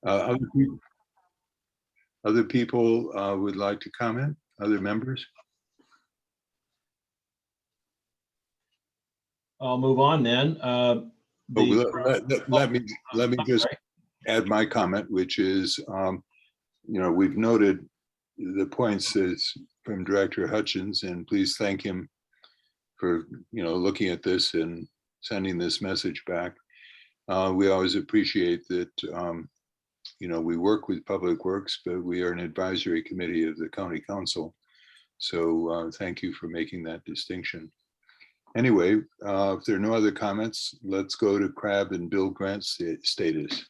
Uh, Other people, other people would like to comment, other members? I'll move on then. Let me just add my comment, which is, we've noted the points from Director Hutchins, and please thank him for, looking at this and sending this message back. We always appreciate that, we work with Public Works, but we are an advisory committee of the County Council. So thank you for making that distinction. Anyway, if there are no other comments, let's go to Crab and Bill Grant's status.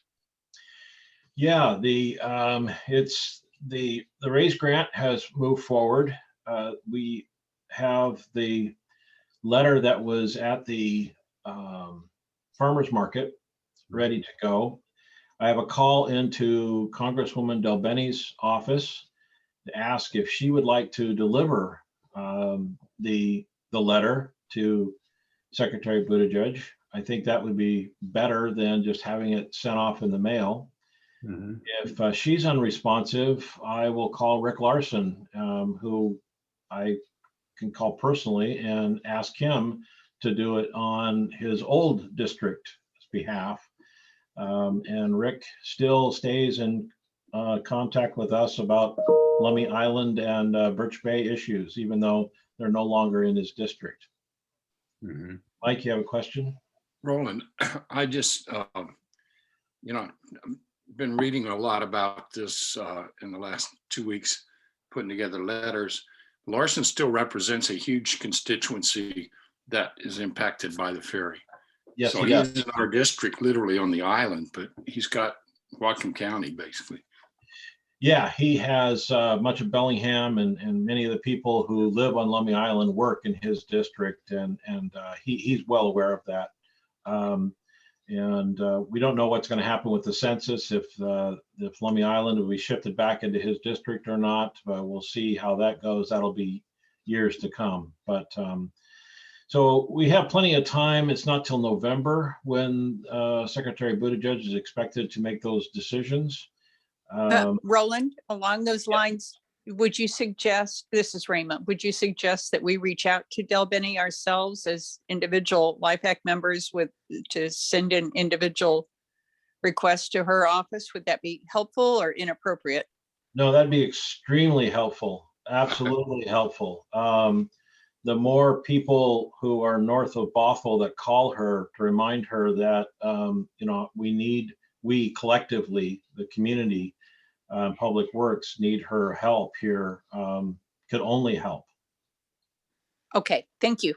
Yeah, the raise grant has moved forward. We have the letter that was at the farmers market ready to go. I have a call into Congresswoman Del Benny's office to ask if she would like to deliver the letter to Secretary Buttigieg. I think that would be better than just having it sent off in the mail. Mm-hmm. If she's unresponsive, I will call Rick Larson, who I can call personally, and ask him to do it on his old district's behalf. And Rick still stays in contact with us about Lummi Island and Birch Bay issues, even though they're no longer in his district. Mm-hmm. Mike, you have a question? Roland, I just, been reading a lot about this in the last 2 weeks, putting together letters. Larson still represents a huge constituency that is impacted by the ferry. Yes, so he's in our district, literally on the island, but he's got Whatcom County, basically. Yeah, he has much of Bellingham and many of the people who live on Lummi Island work in his district, and he's well aware of that. We don't know what's going to happen with the census, if Lummi Island will be shifted back into his district or not. We'll see how that goes. That'll be years to come. But so we have plenty of time. It's not till November when Secretary Buttigieg is expected to make those decisions. Roland, along those lines, would you suggest, this is Raymond, would you suggest that we reach out to Del Benny ourselves as individual LIFAC members to send an individual request to her office? Would that be helpful or inappropriate? No, that'd be extremely helpful. Absolutely helpful. The more people who are north of Bothell that call her to remind her that, we collectively, the community, Public Works, need her help here, could only help. Okay, thank you.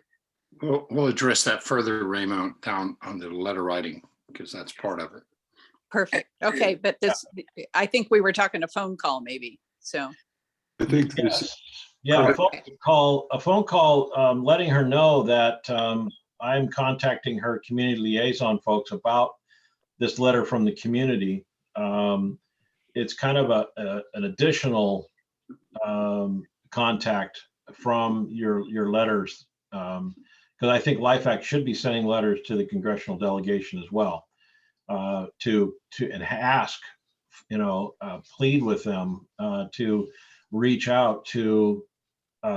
We'll address that further, Raymond, down on the letter writing, because that's part of it. Perfect. Okay, but this, I think we were talking a phone call maybe, so. I think this. Yeah, a phone call letting her know that I'm contacting her community liaison folks about this letter from the community. It's kind of an additional contact from your letters, because I think LIFAC should be sending letters to the congressional delegation as well, to ask, plead with them to reach out to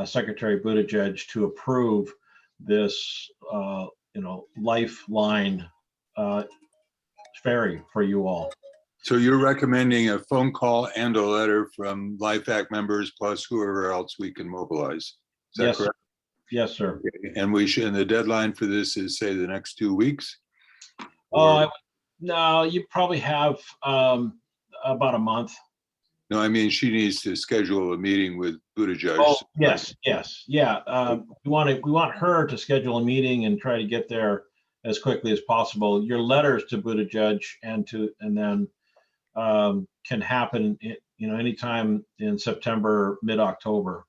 Secretary Buttigieg to approve this, lifeline ferry for you all. So you're recommending a phone call and a letter from LIFAC members plus whoever else we can mobilize. Is that Yes, correct? Yes, sir. Okay. And the deadline for this is, say, the next 2 weeks? No, you probably have about a month. No, I mean, she needs to schedule a meeting with Buttigieg. Oh, yes. Yeah. We want her to schedule a meeting and try to get there as quickly as possible. Your letters to Buttigieg and then can happen, anytime in September, mid-October.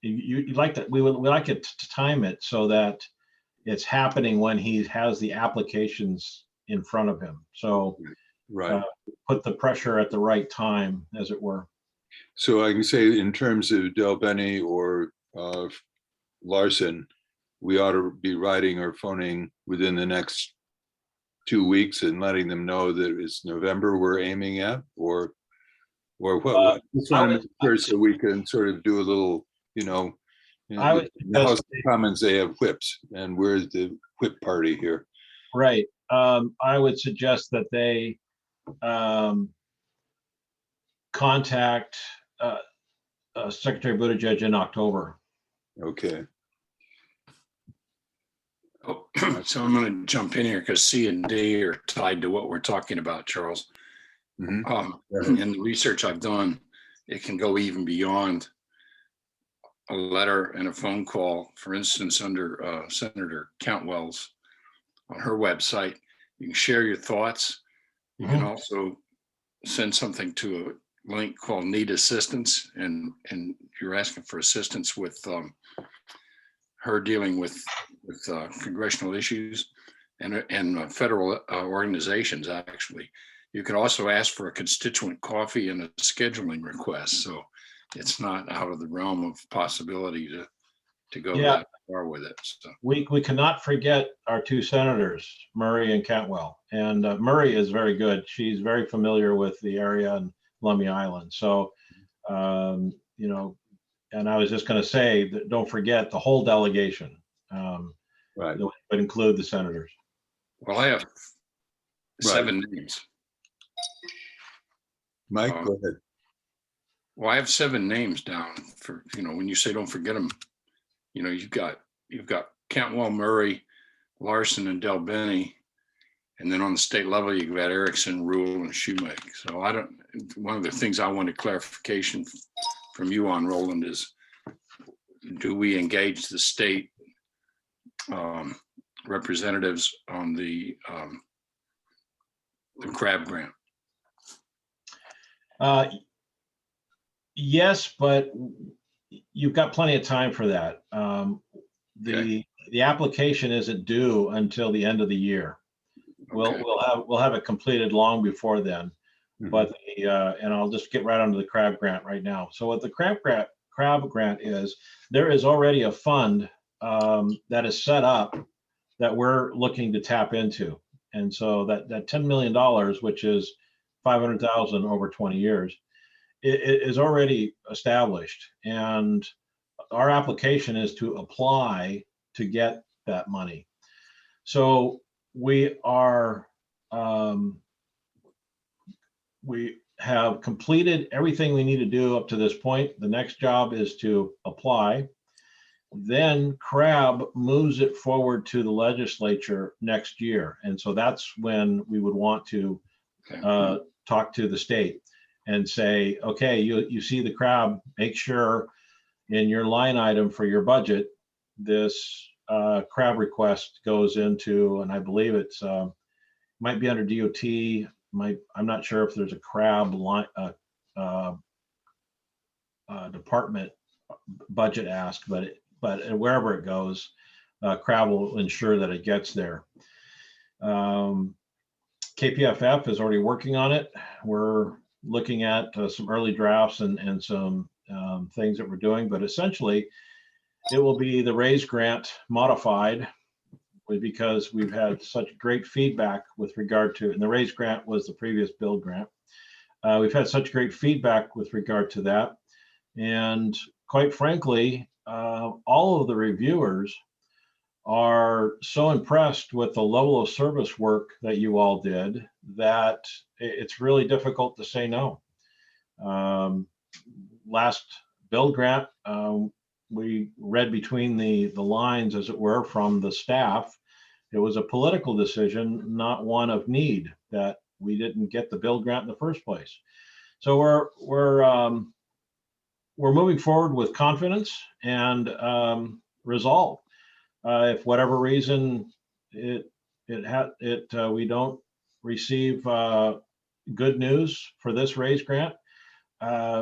You'd like that. We like it to time it so that it's happening when he has the applications in front of him. So right. Put the pressure at the right time, as it were. So I can say, in terms of Del Benny or Larson, we ought to be writing or phoning within the next 2 weeks and letting them know that it's November we're aiming at, or what? Just want to make sure so we can sort of do a little, I would in the House of Commons, they have whips, and we're the whip party here. Right. I would suggest that they contact Secretary Buttigieg in October. Okay. Oh, so I'm going to jump in here because C and D are tied to what we're talking about, Charles. Mhm. In the research I've done, it can go even beyond a letter and a phone call. For instance, under Senator Cantwell's on her website, you can share your thoughts. You can also send something to a link called Need Assistance, and you're asking for assistance with her dealing with congressional issues and federal organizations. Actually, you can also ask for a constituent coffee and a scheduling request. So it's not out of the realm of possibility to go that far with it. So We cannot forget our two senators, Murray and Cantwell. And Murray is very good. She's very familiar with the area and Lummi Island. So, and I was just going to say that don't forget the whole delegation. Right. That would include the senators. well, I have 7 names. Mike, go ahead. Well, I have 7 names down for, when you say don't forget them, you've got Cantwell, Murray, Larson, and Delbeni. And then on the state level, you've got Erickson, Rule, and Shoemake. So one of the things I wanted clarification from you on, Roland, is do we engage the state representatives on the CRAB grant? Yes, but you've got plenty of time for that. The application isn't due until the end of the year. Okay. We'll have it completed long before then. But and I'll just get right onto the CRAB grant right now. So what the CRAB grant is, there is already a fund that is set up that we're looking to tap into. And so that $10 million, which is 500,000 over 20 years, it is already established. And our application is to apply to get that money. So we have completed everything we need to do up to this point. The next job is to apply. Then CRAB moves it forward to the legislature next year. And so that's when we would want to talk to the state and say, okay, you see the CRAB, make sure in your line item for your budget, this CRAB request goes into, and I believe it's might be under DOT. I'm not sure if there's a CRAB line, department budget ask, but wherever it goes, CRAB will ensure that it gets there. KPFF is already working on it. We're looking at some early drafts and some things that we're doing, but essentially it will be the RAISE grant modified, because we've had such great feedback with regard to, and the RAISE grant was the previous build grant. We've had such great feedback with regard to that. And quite frankly, all of the reviewers are so impressed with the level of service work that you all did that it's really difficult to say no. Last build grant, we read between the lines, as it were, from the staff. It was a political decision, not one of need, that we didn't get the build grant in the first place. So we're moving forward with confidence and resolve. If whatever reason we don't receive good news for this RAISE grant,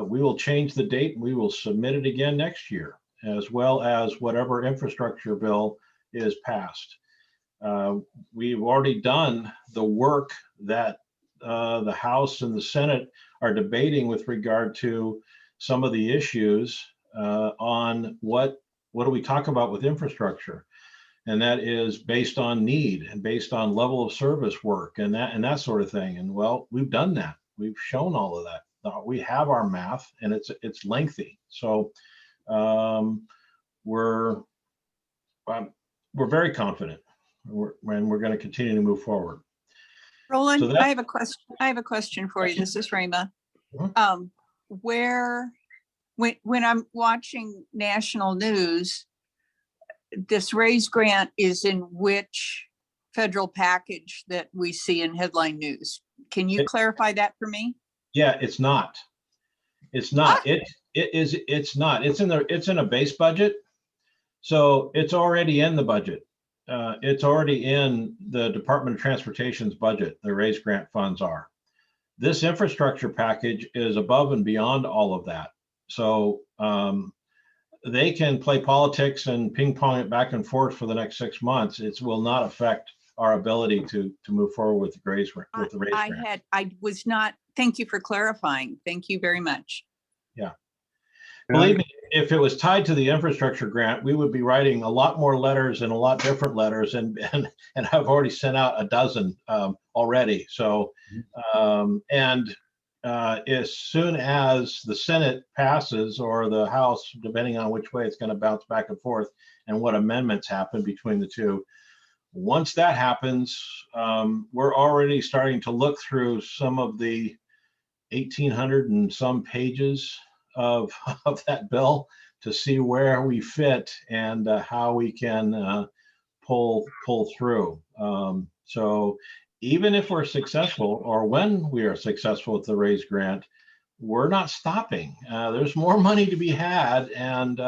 we will change the date and we will submit it again next year, as well as whatever infrastructure bill is passed. We've already done the work that the House and the Senate are debating with regard to some of the issues on what do we talk about with infrastructure. And that is based on need and based on level of service work and that sort of thing. And well, we've done that. We've shown all of that. We have our math, and it's lengthy. So we're very confident. We're going to continue to move forward. Roland, So that- I have a question. I have a question for you. This is Rima. Mhm. When I'm watching national news, this raise grant is in which federal package that we see in headline news? Can you clarify that for me? Yeah, it's not. It's not. It's not. It's in a base budget. So it's already in the budget. It's already in the Department of Transportation's budget. The raise grant funds are. This infrastructure package is above and beyond all of that. So they can play politics and ping pong it back and forth for the next 6 months. It will not affect our ability to move forward with the raise grant. Thank you for clarifying. Thank you very much. Yeah. Believe me, if it was tied to the infrastructure grant, we would be writing a lot more letters and a lot different letters, and I've already sent out a dozen already. So, as soon as the Senate passes or the House, depending on which way it's going to bounce back and forth and what amendments happen between the two, once that happens, we're already starting to look through some of the 1,800 and some pages of that bill to see where we fit and how we can pull through. So even if we're successful, or when we are successful with the raise grant, we're not stopping. There's more money to be had, and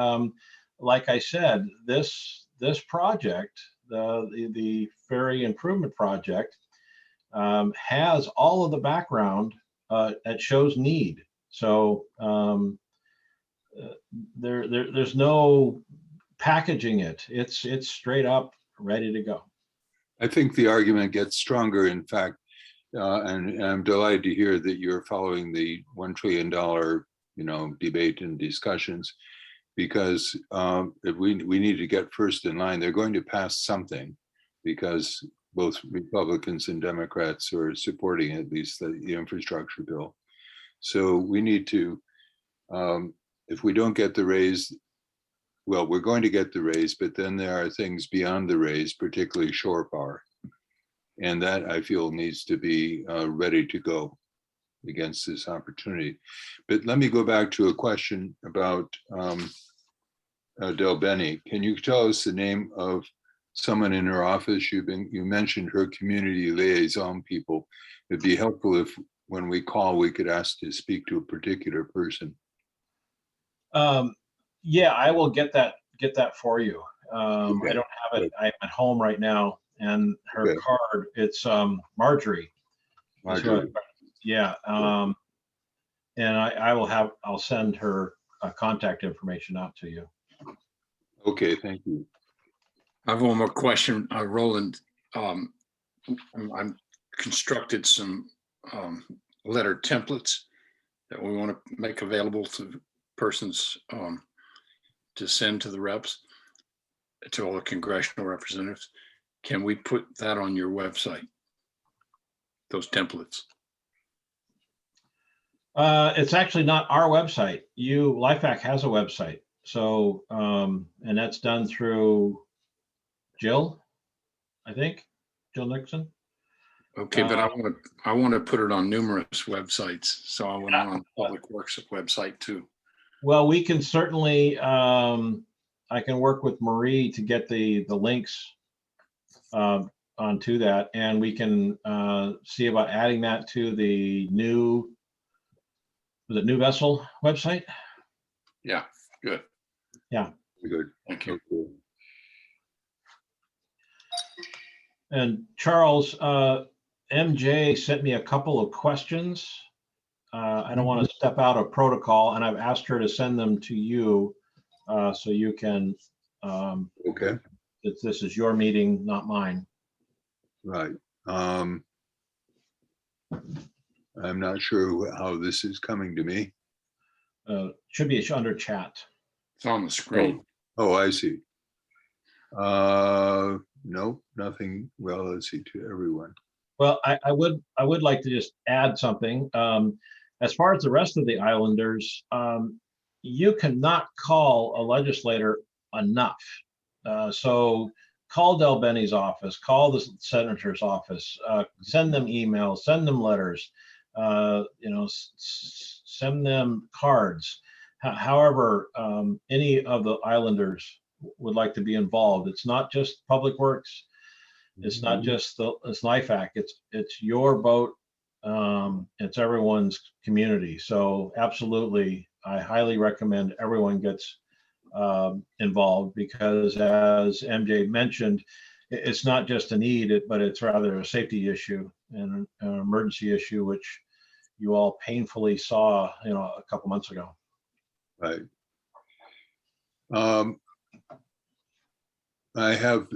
like I said, this project, the ferry improvement project, has all of the background that shows need. So there's no packaging it. It's straight up ready to go. I think the argument gets stronger, in fact, and I'm delighted to hear that you're following the $1 trillion, debate and discussions, because we need to get first in line. They're going to pass something, because both Republicans and Democrats are supporting at least the infrastructure bill. So we need to, if we don't get the raise, well, we're going to get the raise, but then there are things beyond the raise, particularly shore power. And that, I feel, needs to be ready to go against this opportunity. But let me go back to a question about Del Benny. Can you tell us the name of someone in her office? You mentioned her community liaison people. It'd be helpful if, when we call, we could ask to speak to a particular person. Yeah, I will get that for you. Okay. I don't have it. I'm at home right now, and her card, it's Marjorie. Marjorie. Yeah. And I'll send her contact information out to you. Okay, thank you. I have one more question, Roland. I'm constructed some letter templates that we want to make available to persons to send to the reps, to all the congressional representatives. Can we put that on your website, those templates? It's actually not our website. LIFAC has a website. So, and that's done through Jill, I think, Jill Nixon. Okay, but I want to put it on numerous websites. So I want it on Public Works website too. Well, we can certainly, I can work with Marie to get the links onto that, and we can see about adding that to the new vessel website. Yeah, good. Yeah. Good. Thank you. Okay. And Charles, MJ sent me a couple of questions. I don't want to step out of protocol, and I've asked her to send them to you so you can. Okay. This is your meeting, not mine. Right. I'm not sure how this is coming to me. Should be under chat. It's on the screen. Oh, I see. No, nothing. Well, let's see, to everyone. Well, I would like to just add something. As far as the rest of the islanders, you cannot call a legislator enough. So call Del Benny's office, call the senator's office, send them emails, send them letters, send them cards. However, any of the islanders would like to be involved. It's not just Public Works. It's not just it's LIFAC. It's your boat. It's everyone's community. So absolutely, I highly recommend everyone gets involved, because as MJ mentioned, it's not just a need, but it's rather a safety issue and an emergency issue, which you all painfully saw, a couple months ago. Right. I have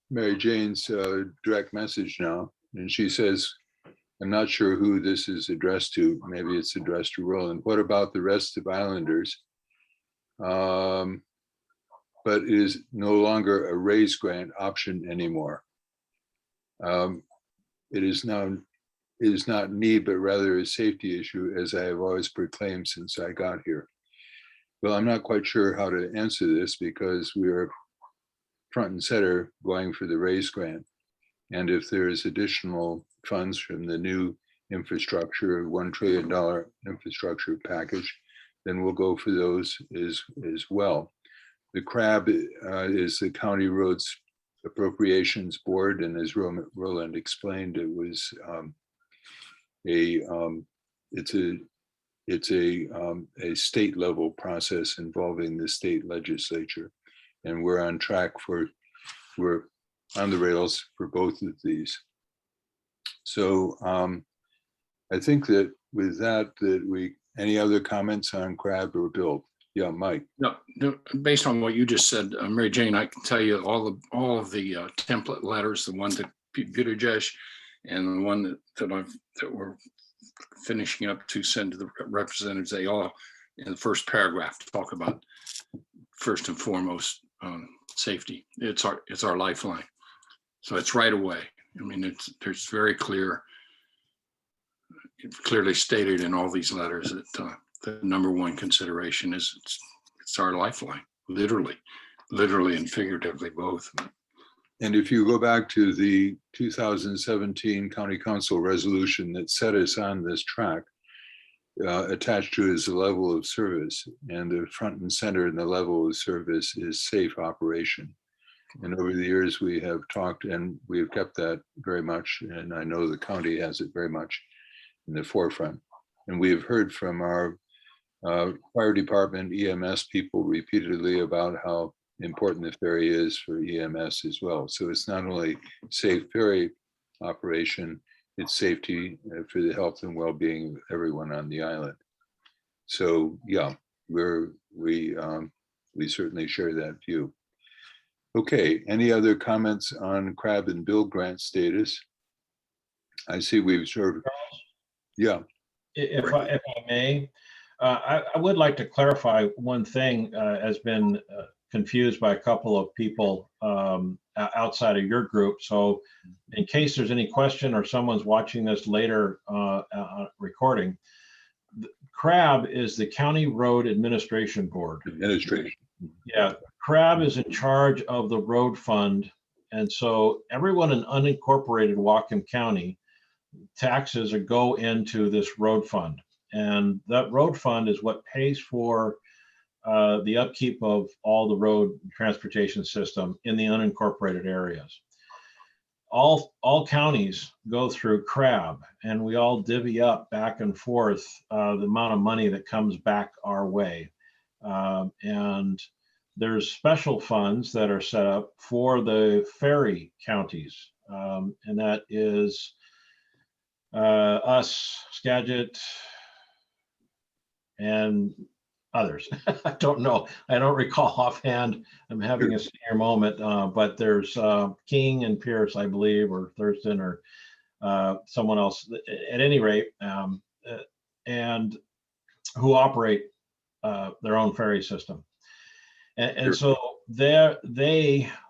Mary Jane's direct message now, and she says, I'm not sure who this is addressed to. Maybe it's addressed to Roland. What about the rest of Islanders? But it is no longer a raise grant option anymore. It is not need, but rather a safety issue, as I have always proclaimed since I got here. Well, I'm not quite sure how to answer this, because we are front and center going for the raise grant. And if there's additional funds from the new infrastructure, $1 trillion infrastructure package, then we'll go for those as well. The CRAB is the County Roads Appropriations Board, and as Roland explained, it was it's a state level process involving the state legislature, and we're on track we're on the rails for both of these. So I think that with that any other comments on CRAB or Bill? Yeah, Mike. No, based on what you just said, Mary Jane, I can tell you all of the template letters, the one to Buttigieg and the one that we're finishing up to send to the representatives, they all in the first paragraph talk about first and foremost safety. It's our lifeline. So it's right away. I mean, there's very clearly stated in all these letters that the number one consideration is it's our lifeline, literally and figuratively both. And if you go back to the 2017 County Council resolution that set us on this track, attached to is the level of service, and the front and center in the level of service is safe operation. And over the years, we have talked, and we have kept that very much, and I know the county has it very much in the forefront. And we have heard from our fire department, EMS people repeatedly about how important the ferry is for EMS as well. So it's not only safe ferry operation, it's safety for the health and well-being of everyone on the island. So yeah, we certainly share that view. Okay, any other comments on CRAB and Bill grant status? I see we've sort of, yeah. If I may, I would like to clarify one thing. Has been confused by a couple of people outside of your group. So in case there's any question or someone's watching this later recording, CRAB is the County Road Administration Board. Administration. Yeah, CRAB is in charge of the road fund. And so everyone in unincorporated Whatcom County, taxes go into this road fund. And that road fund is what pays for the upkeep of all the road transportation system in the unincorporated areas. All counties go through CRAB, and we all divvy up back and forth the amount of money that comes back our way. And there's special funds that are set up for the ferry counties, and that is us, Skagit, and others. I don't know. I don't recall offhand. I'm having a senior moment, but there's King and Pierce, I believe, or Thurston, or someone else. At any rate, and who operate their own ferry system. And so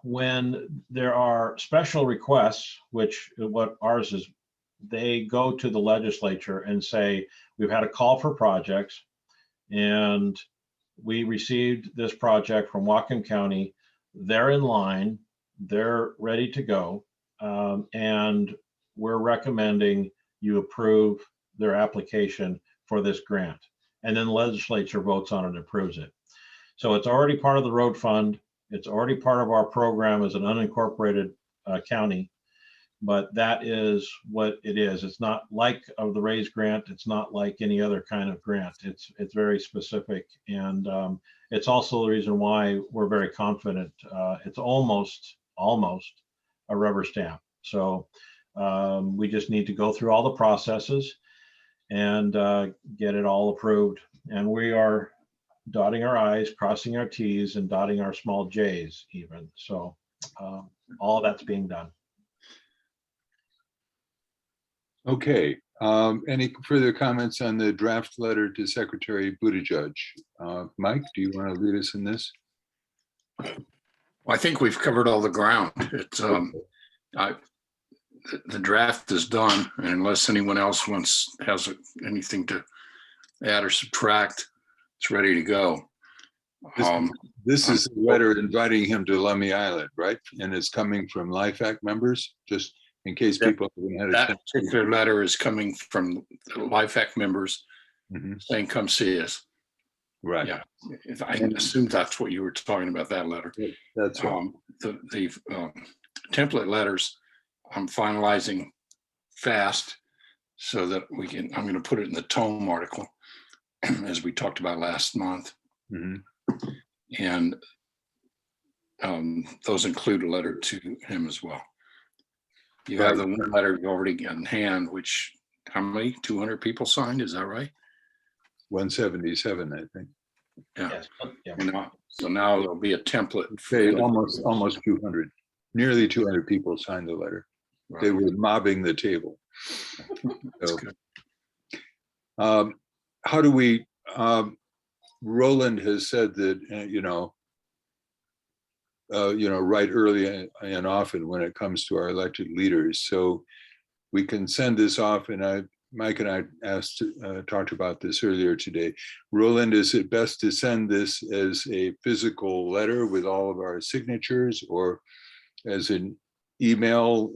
when there are special requests, which what ours is, they go to the legislature and say, we've had a call for projects and we received this project from Whatcom County. They're in line, they're ready to go. And we're recommending you approve their application for this grant. And then the legislature votes on it and approves it. So it's already part of the road fund. It's already part of our program as an unincorporated county, but that is what it is. It's not like of the RAISE grant. It's not like any other kind of grant. It's very specific. And it's also the reason why we're very confident. It's almost a rubber stamp. So we just need to go through all the processes and get it all approved. And we are dotting our I's, crossing our T's, and dotting our small J's even. So all of that's being done. Okay, any further comments on the draft letter to Secretary Buttigieg? Mike, do you want to lead us in this? Well, I think we've covered all the ground. It's the draft is done, and unless anyone else has anything to add or subtract, it's ready to go. This is a letter inviting him to Lummi Island, right? And it's coming from LIFAC members, just in case people haven't had a That chance. particular letter is coming from the LIFAC members saying, come see us. Right. Yeah, I assume that's what you were talking about, that letter. That's right. The template letters, I'm finalizing fast so that I'm going to put it in the tome article, as we talked about last month. And those include a letter to him as well. You have the one letter you already got in hand, which, how many, 200 people signed, is that right? 177, I think. Yeah. Yes. Yeah. So now there'll be a template. Say almost 200, nearly 200 people signed the letter. Right. They were mobbing the table. That's So, good. how do we, Roland has said that, right early and often when it comes to our elected leaders. So we can send this off, and Mike and I talked about this earlier today. Roland, is it best to send this as a physical letter with all of our signatures, or as an email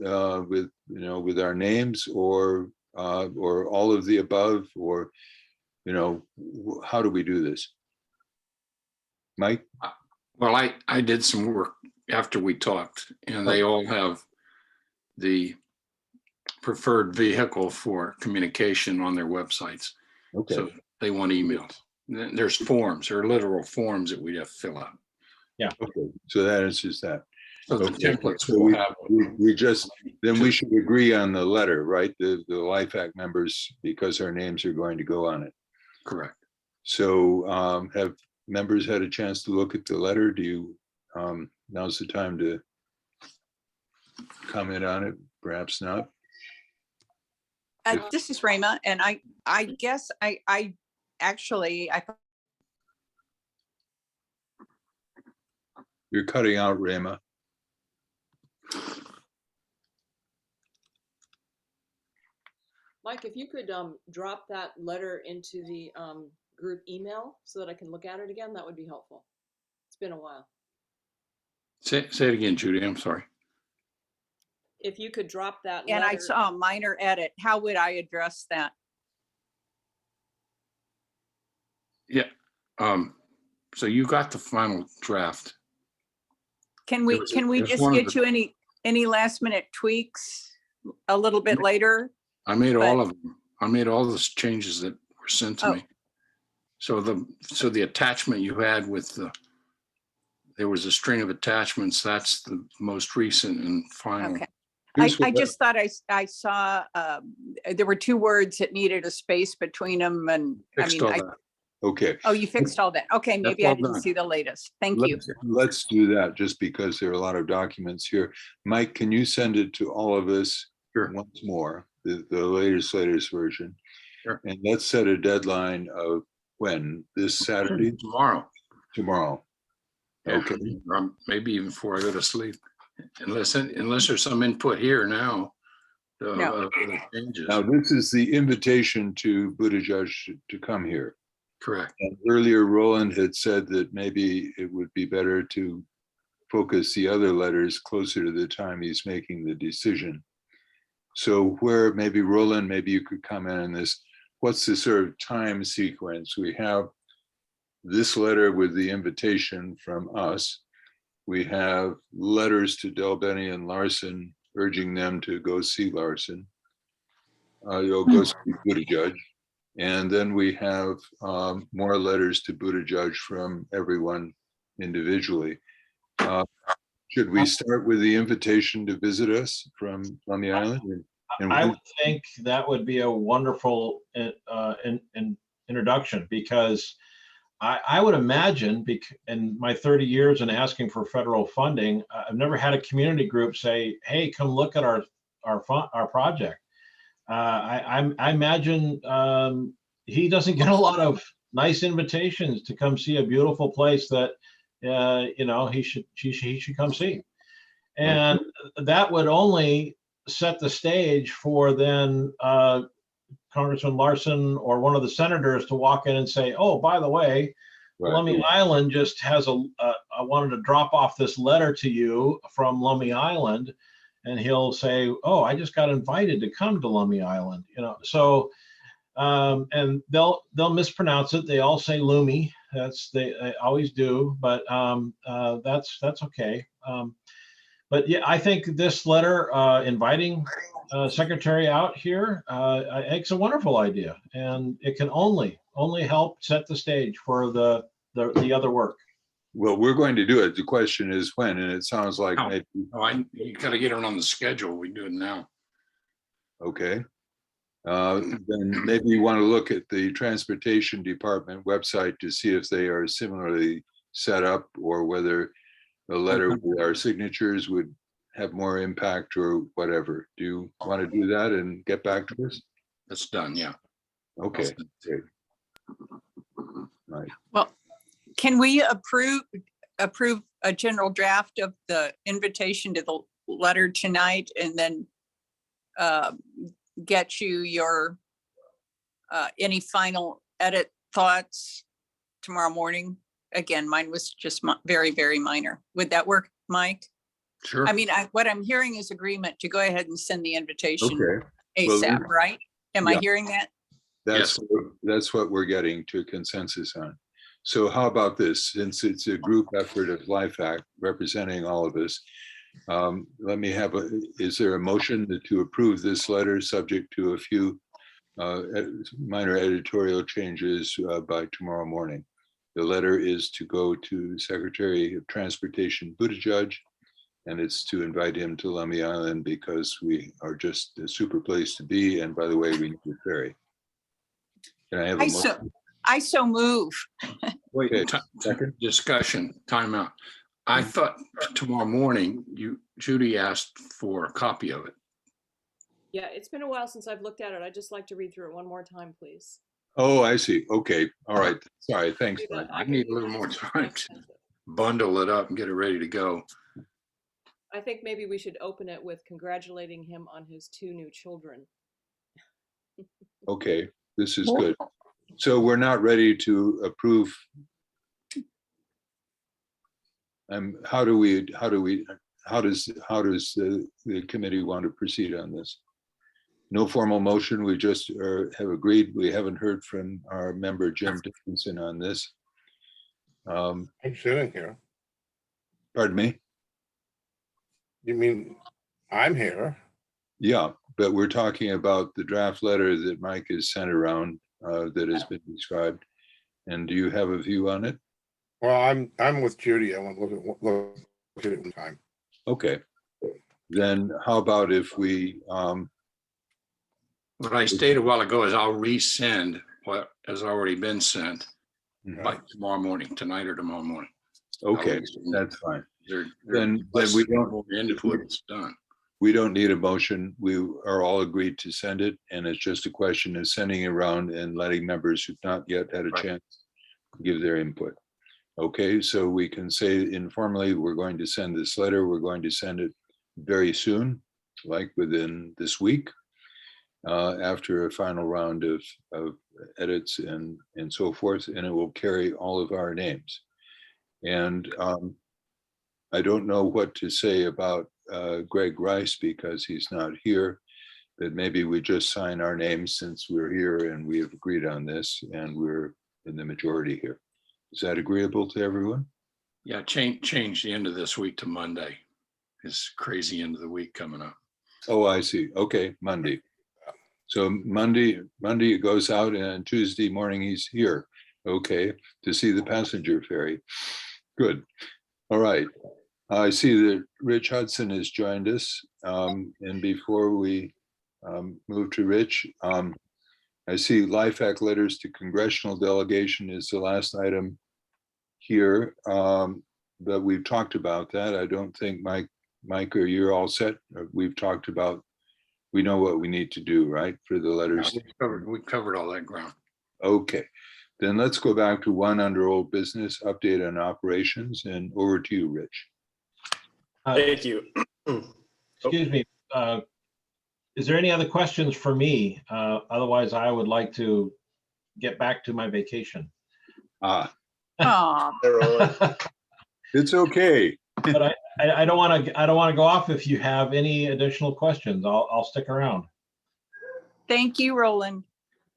with our names, or all of the above, or how do we do this? Mike? Well, I did some work after we talked, and they all have the preferred vehicle for communication on their websites. Okay. So they want emails. Then there's forms, there are literal forms that we have to fill out. Yeah. Okay. So that answers that. So the Okay. templates So will have. we should agree on the letter, right? The LIFAC members, because our names are going to go on it. Correct. So have members had a chance to look at the letter? Do you, now's the time to comment on it, perhaps not? This is Rama, and I guess I actually You're cutting out, Rama. Mike, if you could drop that letter into the group email so that I can look at it again, that would be helpful. It's been a while. Say it again, Judy. I'm sorry. If you could drop that and I letter. saw a minor edit. How would I address that? Yeah. So you got the final draft. Can we there's just one of get the- you any last minute tweaks a little bit later? I made all of them. I made all the changes that were sent to Oh. me. So the attachment you had with there was a string of attachments. That's the most recent and final. Okay. Here's I what- just thought I saw there were two words that needed a space between them, and Fixed all that. Okay. oh, you fixed all that. Okay, That's maybe I all didn't done. see the latest. Thank you. Let's do that, just because there are a lot of documents here. Mike, can you send it to all of us Sure. once more, the latest version? Sure. And let's set a deadline of when? This Saturday? Tomorrow. Tomorrow. Yeah, Okay. or maybe even before I go to sleep, unless there's some input here now. No. The changes. Now, this is the invitation to Buttigieg to come here. Correct. And earlier, Roland had said that maybe it would be better to focus the other letters closer to the time he's making the decision. So where maybe Roland, maybe you could comment on this. What's the sort of time sequence? We have this letter with the invitation from us. We have letters to Delbenny and Larson urging them to go see Larson. You'll go see Buttigieg. And then we have more letters to Buttigieg from everyone individually. Should we start with the invitation to visit us from Lummi Island? And I when- would think that would be a wonderful introduction, because I would imagine, in my 30 years in asking for federal funding, I've never had a community group say, "Hey, come look at our project." I imagine he doesn't get a lot of nice invitations to come see a beautiful place that she should come see, and that would only set the stage for then Congressman Larson or one of the senators to walk in and say, "Oh, by the way, Right. Lummi Island just has I wanted to drop off this letter to you from Lummi Island," and he'll say, "Oh, I just got invited to come to Lummi Island," So, and they'll mispronounce it. They all say Lumi. They always do, but that's okay. But yeah, I think this letter inviting Secretary out here, I think it's a wonderful idea, and it can only help set the stage for the other work. Well, we're going to do it. The question is when, and it sounds like Oh. maybe, You gotta get it on the schedule. We do it now. okay. Then maybe you want to look at the Transportation Department website to see if they are similarly set up, or whether a letter with our signatures would have more impact or whatever. Do you want to do that and get back to us? That's done, yeah. Okay, great. Right. Well, can we approve a general draft of the invitation to the letter tonight, and then get you your any final edit thoughts tomorrow morning? Again, mine was just very, very minor. Would that work, Mike? Sure. I mean, what I'm hearing is agreement to go ahead and send the invitation Okay, Well, ASAP, right? Am I yeah. hearing that? that's what we're getting to a consensus on. So how about this? Since it's a group effort of LIFAC representing all of us, let me have is there a motion to approve this letter subject to a few minor editorial changes by tomorrow morning? The letter is to go to Secretary of Transportation Buttigieg, and it's to invite him to Lummi Island because we are just a super place to be. And by the way, we need a ferry. Can I have a motion? I so move. Wait, Okay, second. discussion, timeout. I thought tomorrow morning, Judy asked for a copy of it. Yeah, it's been a while since I've looked at it. I'd just like to read through it one more time, please. Oh, I see. Okay. All right. Sorry. Thanks, Do that. Mike. I can need a do little that. more It's time to expensive. bundle it up and get it ready to go. I think maybe we should open it with congratulating him on his 2 new children. Okay, this is good. So we're not ready to approve. How does the committee want to proceed on this? No formal motion. We just have agreed. We haven't heard from our member Jim Dickinson on this. I'm sitting here. Pardon me? You mean I'm here? Yeah, but we're talking about the draft letter that Mike has sent around that has been described. And do you have a view on it? Well, I'm with Judy. I want to look at it one time. Okay. Then how about if we, What I stated a while ago is I'll resend what has already been sent by tomorrow morning, tonight or tomorrow morning. okay, that's fine. Then Unless we don't- more input, it's done. We don't need a motion. We are all agreed to send it, and it's just a question of sending it around and letting members who've not yet had a Right. chance give their input. Okay, so we can say informally, we're going to send this letter, we're going to send it very soon, like within this week, after a final round of edits and so forth, and it will carry all of our names. And I don't know what to say about Greg Rice because he's not here, but maybe we just sign our names since we're here and we have agreed on this and we're in the majority here. Is that agreeable to everyone? Yeah, change the end of this week to Monday. It's crazy end of the week coming up. Oh, I see. Okay, Monday. So Monday it goes out and Tuesday morning he's here. Okay, to see the passenger ferry. Good. All right. I see that Rich Hudson has joined us. And before we move to Rich, I see LIFAC letters to congressional delegation is the last item here. But we've talked about that. I don't think Mike, or you're all set. We've talked about, we know what we need to do, right, for the letters. We covered all that ground. Okay, then let's go back to one under old business, update on operations, and over to you, Rich. Thank you. Excuse me. Is there any other questions for me? Otherwise, I would like to get back to my vacation. Ah, Aw, Hey, Roland. it's okay. But I don't want to go off if you have any additional questions. I'll stick around. thank you, Roland.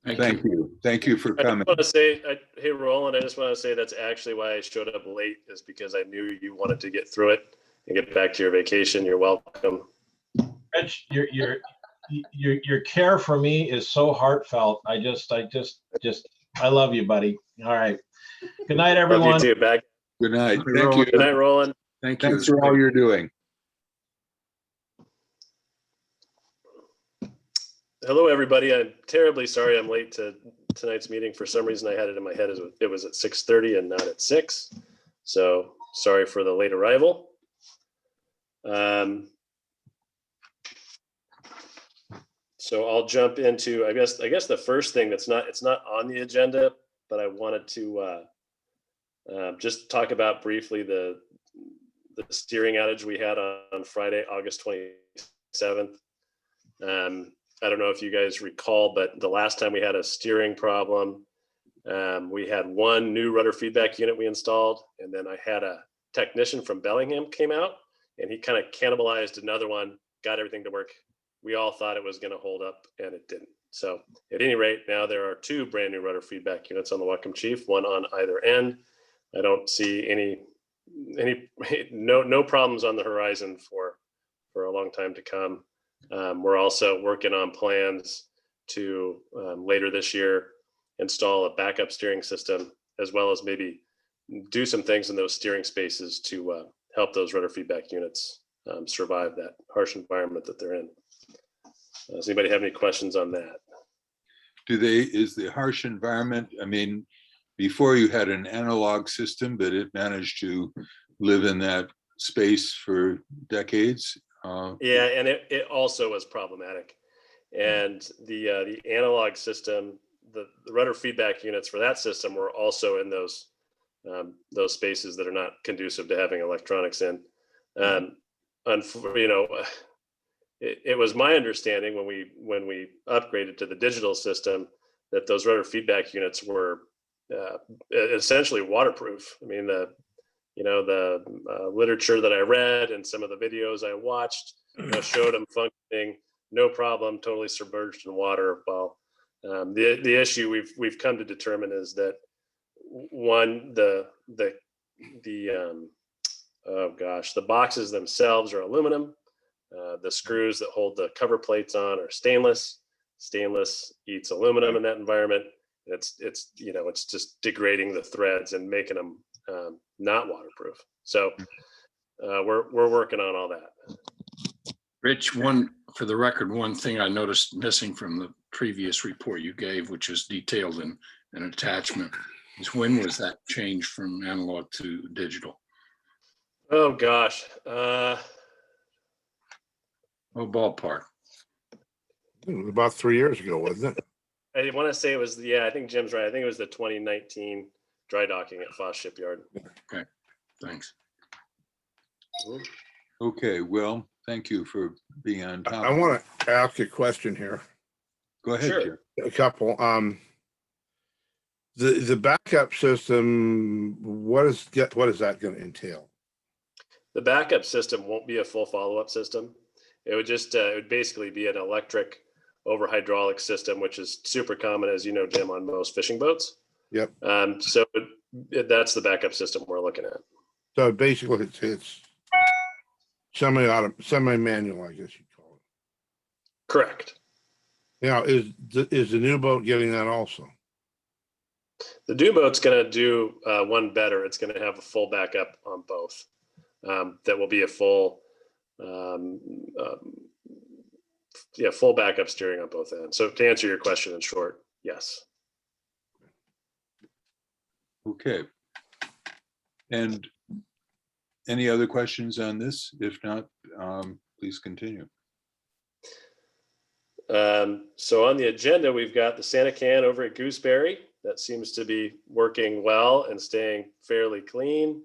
Thank you. Thank you for I coming. just want to say, hey, Roland, I just want to say that's actually why I showed up late, is because I knew you wanted to get through it and get back to your vacation. You're welcome. Rich, your care for me is so heartfelt. I love you, buddy. All right. Good night, Love everyone. you too. Back. Good night. Thank you. Good night, Roland. Thank you. Thanks for all you're doing. Hello, everybody. I'm terribly sorry I'm late to tonight's meeting. For some reason, I had it in my head as it was at 6:30 and not at 6. So sorry for the late arrival. So I'll jump into, I guess the first thing it's not on the agenda, but I wanted to just talk about briefly the steering outage we had on Friday, August 27th. I don't know if you guys recall, but the last time we had a steering problem, we had one new rudder feedback unit we installed, and then I had a technician from Bellingham came out, and he kind of cannibalized another one, got everything to work. We all thought it was going to hold up, and it didn't. So at any rate, now there are 2 brand new rudder feedback units on the Whatcom Chief, one on either end. I don't see no problems on the horizon for a long time to come. We're also working on plans to later this year install a backup steering system, as well as maybe do some things in those steering spaces to help those rudder feedback units survive that harsh environment that they're in. Does anybody have any questions on that? Is the harsh environment, I mean, before you had an analog system, but it managed to live in that space for decades. Yeah, and it also was problematic. And the analog system, the rudder feedback units for that system were also in those spaces that are not conducive to having electronics in. It was my understanding when we upgraded to the digital system that those rudder feedback units were essentially waterproof. I mean, the literature that I read and some of the videos I watched showed them functioning no problem, totally submerged in water. Well, the issue we've come to determine is that one, the boxes themselves are aluminum. The screws that hold the cover plates on are stainless. Stainless eats aluminum in that environment. It's just degrading the threads and making them not waterproof. So we're working on all that. Rich, for the record, one thing I noticed missing from the previous report you gave, which is detailed in an attachment, is when was that change from analog to digital? Oh gosh. Ballpark. It was about 3 years ago, wasn't it? I want to say it was, I think Jim's right. I think it was the 2019 dry docking at Foss Shipyard. Thanks. Okay, well, thank you for being on top. I want to ask a question here. Go ahead, Sure. Jerry. A couple. The backup system, what is that going to entail? The backup system won't be a full follow-up system. It would just, it would basically be an electric over hydraulic system, which is super common, as you know, Jim, on most fishing boats. Yep. So that's the backup system we're looking at. So basically it's semi-manual, I guess you'd call it. Correct. Now, is the new boat getting that also? The new boat's going to do one better. It's going to have a full backup on both. That will be a full, full backup steering on both ends. So to answer your question in short, yes. Okay. And any other questions on this? If not, please continue. So on the agenda, we've got the Santa Can over at Gooseberry. That seems to be working well and staying fairly clean,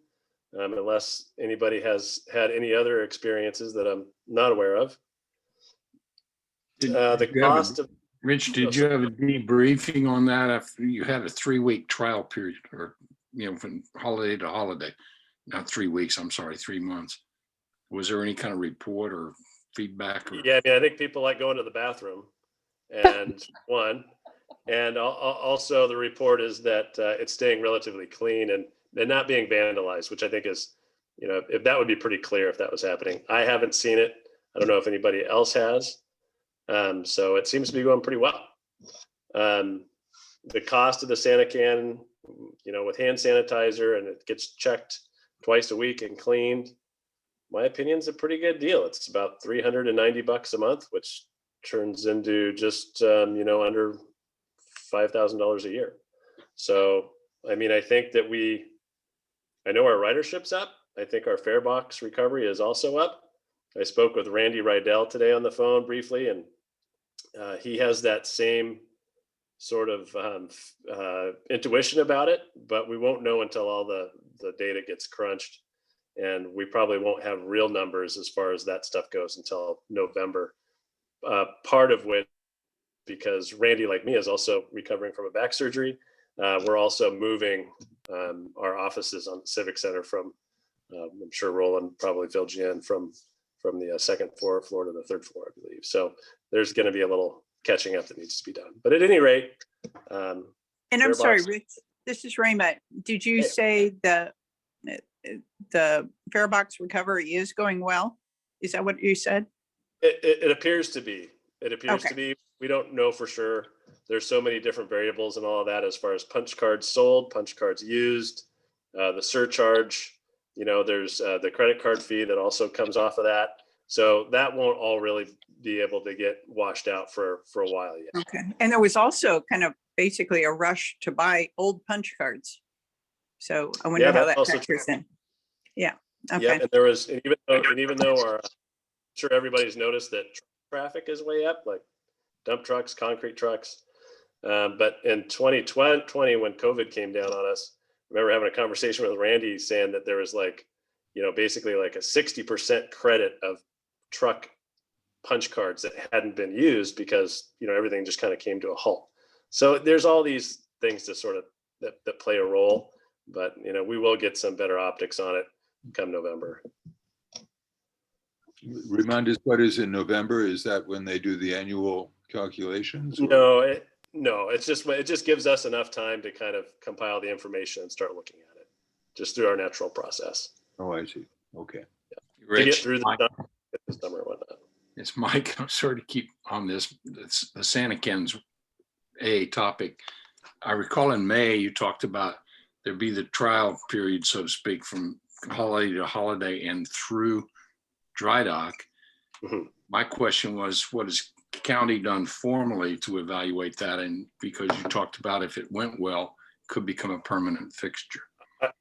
unless anybody has had any other experiences that I'm not aware of. The cost of Rich, did you have a debriefing on that after you had a 3-week trial period, or, from holiday to holiday? Not 3 weeks, I'm sorry, 3 months. Was there any kind of report or feedback? Or... Yeah, I mean, I think people like going to the bathroom, and also the report is that it's staying relatively clean and not being vandalized, which I think is, if that would be pretty clear if that was happening. I haven't seen it. I don't know if anybody else has. So it seems to be going pretty well. The cost of the Santa Can, with hand sanitizer, and it gets checked twice a week and cleaned, my opinion is a pretty good deal. It's about $390 a month, which turns into just, under $5,000 a year. So, I mean, I think that I know our ridership's up. I think our fare box recovery is also up. I spoke with Randy Rydell today on the phone briefly, and he has that same sort of intuition about it, but we won't know until all the data gets crunched, and we probably won't have real numbers as far as that stuff goes until November. Part of which, because Randy, like me, is also recovering from a back surgery, we're also moving our offices on the Civic Center from, I'm sure Roland probably filled you in, from the second floor to the third floor, I believe. So there's going to be a little catching up that needs to be done. But at any rate, and I'm sorry, Rich, this is Rayma. Did you say the fare box recovery is going well? Is that what you said? It appears to be. It appears to be. We don't know for sure. There's so many different variables and all of that as far as punch cards sold, punch cards used, the surcharge. There's the credit card fee that also comes off of that. So that won't all really be able to get washed out for a while yet. Okay. And there was also kind of basically a rush to buy old punch cards. So I wonder how that factors in. Yeah. Okay. Yeah, and there was, and even though I'm sure everybody's noticed that traffic is way up, like dump trucks, concrete trucks. But in 2020, when COVID came down on us, I remember having a conversation with Randy saying that there was basically like a 60% credit of truck punch cards that hadn't been used because, everything just kind of came to a halt. So there's all these things to sort of that play a role, but, we will get some better optics on it come November. Remind us, what is in November? Is that when they do the annual calculations? No, it just gives us enough time to kind of compile the information and start looking at it just through our natural process. Oh, I see. Okay. To get through the summer and whatnot. It's Mike. I'm sorry to keep on this. It's the Santa Can's a topic. I recall in May, you talked about there'd be the trial period, so to speak, from holiday to holiday and through dry dock. Mm-hmm. My question was, what has county done formally to evaluate that? And because you talked about if it went well, could become a permanent fixture.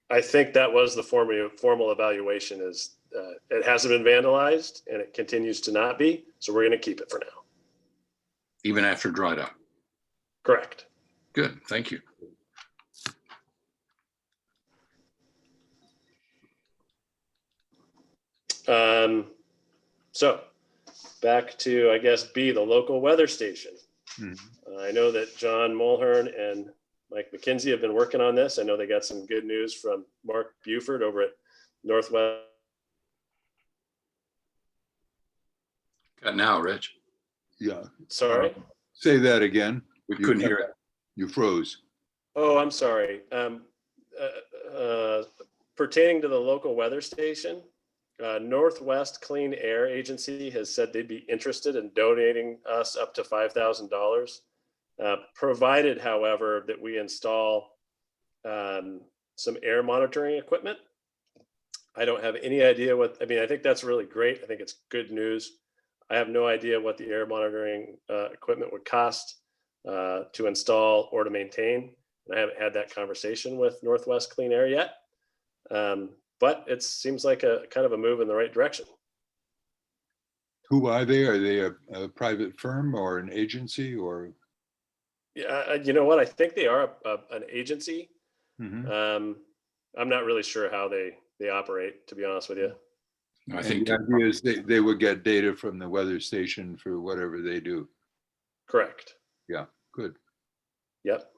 I think that was the formal evaluation is it hasn't been vandalized and it continues to not be. So we're going to keep it for now. Even after dry dock? Correct. Good, thank you. So back to, I guess, B, the local weather station. Mhm. I know that John Mulhern and Mike McKinsey have been working on this. I know they got some good news from Mark Buford over at Northwest. Got now, Rich. Yeah. Sorry. Say that again. We You- couldn't hear it. You froze. Oh, I'm sorry. Pertaining to the local weather station, Northwest Clean Air Agency has said they'd be interested in donating us up to $5,000, provided, however, that we install some air monitoring equipment. I don't have any idea what, I mean, I think that's really great. I think it's good news. I have no idea what the air monitoring equipment would cost to install or to maintain. And I haven't had that conversation with Northwest Clean Air yet. But it seems like a kind of a move in the right direction. Who are they? Are they a private firm or an agency or? Yeah, you know what? I think they are an agency. Mhm. I'm not really sure how they operate, to be honest with you. I And think the idea is they would get data from the weather station for whatever they do. Correct. Yeah, good. Yep.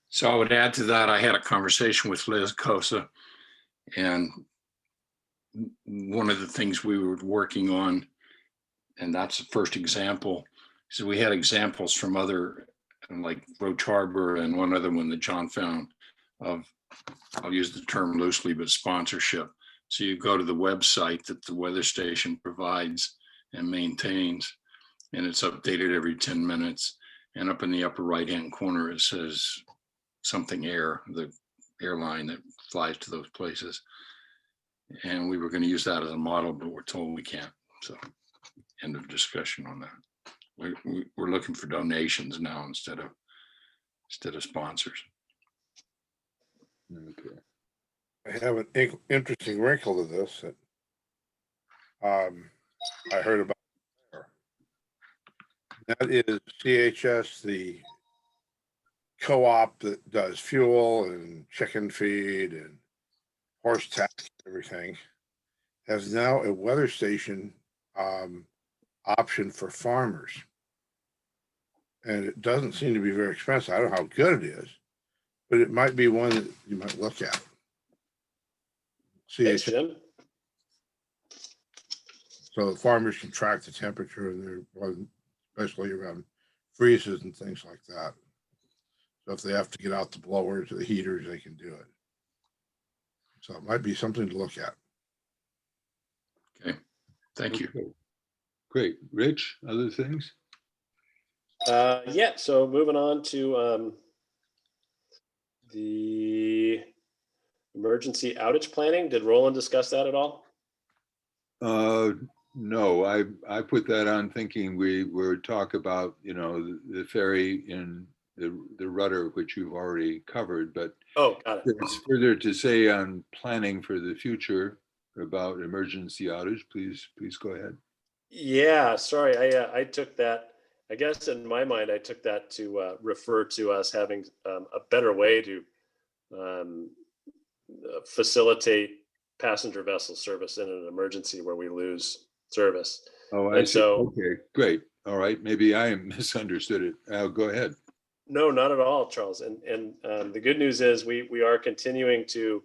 so. I would add to that, I had a conversation with Liz Cosa, and one of the things we were working on, and that's the first example, so we had examples from other, like Roach Harbor and one other one that John found of, I'll use the term loosely, but sponsorship. So you go to the website that the weather station provides and maintains, and it's updated every 10 minutes. And up in the upper right-hand corner, it says something air, the airline that flies to those places. And we were going to use that as a model, but we're told we can't. So end of discussion on that. We're looking for donations now instead of sponsors. Okay. I have an interesting wrinkle to this that I heard about. That is CHS, the co-op that does fuel and chicken feed and horse tax, everything, has now a weather station option for farmers. And it doesn't seem to be very expensive. I don't know how good it is, but it might be one that you might look at. Thanks, CHS, Jim. so farmers can track the temperature in their, especially around freezes and things like that. So if they have to get out the blowers or the heaters, they can do it. So it might be something to look at. Okay, thank you. Okay. Great. Rich, other things? Yeah, so moving on to the emergency outage planning. Did Roland discuss that at all? No, I put that on thinking we would talk about, the ferry in the rudder, which you've already covered, but Oh, got it. there's further to say on planning for the future about emergency outage. Please go ahead. Yeah, sorry. I took that, I guess in my mind, I took that to refer to us having a better way to facilitate passenger vessel service in an emergency where we lose service. Oh, I And see. so- Okay, great. All right. Maybe I misunderstood it. Go ahead. No, not at all, Charles. And the good news is we are continuing to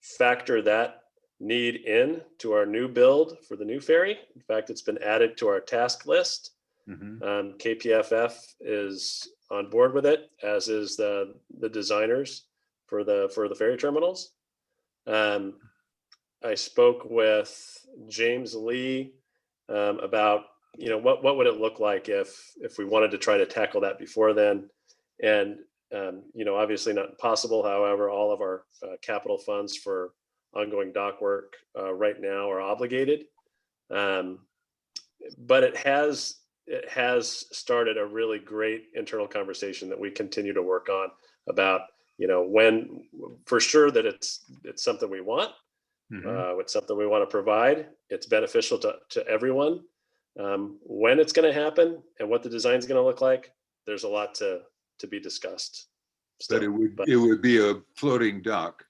factor that need in to our new build for the new ferry. In fact, it's been added to our task list. Mhm. KPFF is on board with it, as is the designers for the ferry terminals. I spoke with James Lee about what would it look like if we wanted to try to tackle that before then, and obviously not possible. However, all of our capital funds for ongoing dock work right now are obligated, but it has started a really great internal conversation that we continue to work on about when, for sure, that it's something we want. Mhm. It's something we want to provide. It's beneficial to everyone. When it's going to happen and what the design is going to look like, there's a lot to be discussed. But Still. it would be a floating dock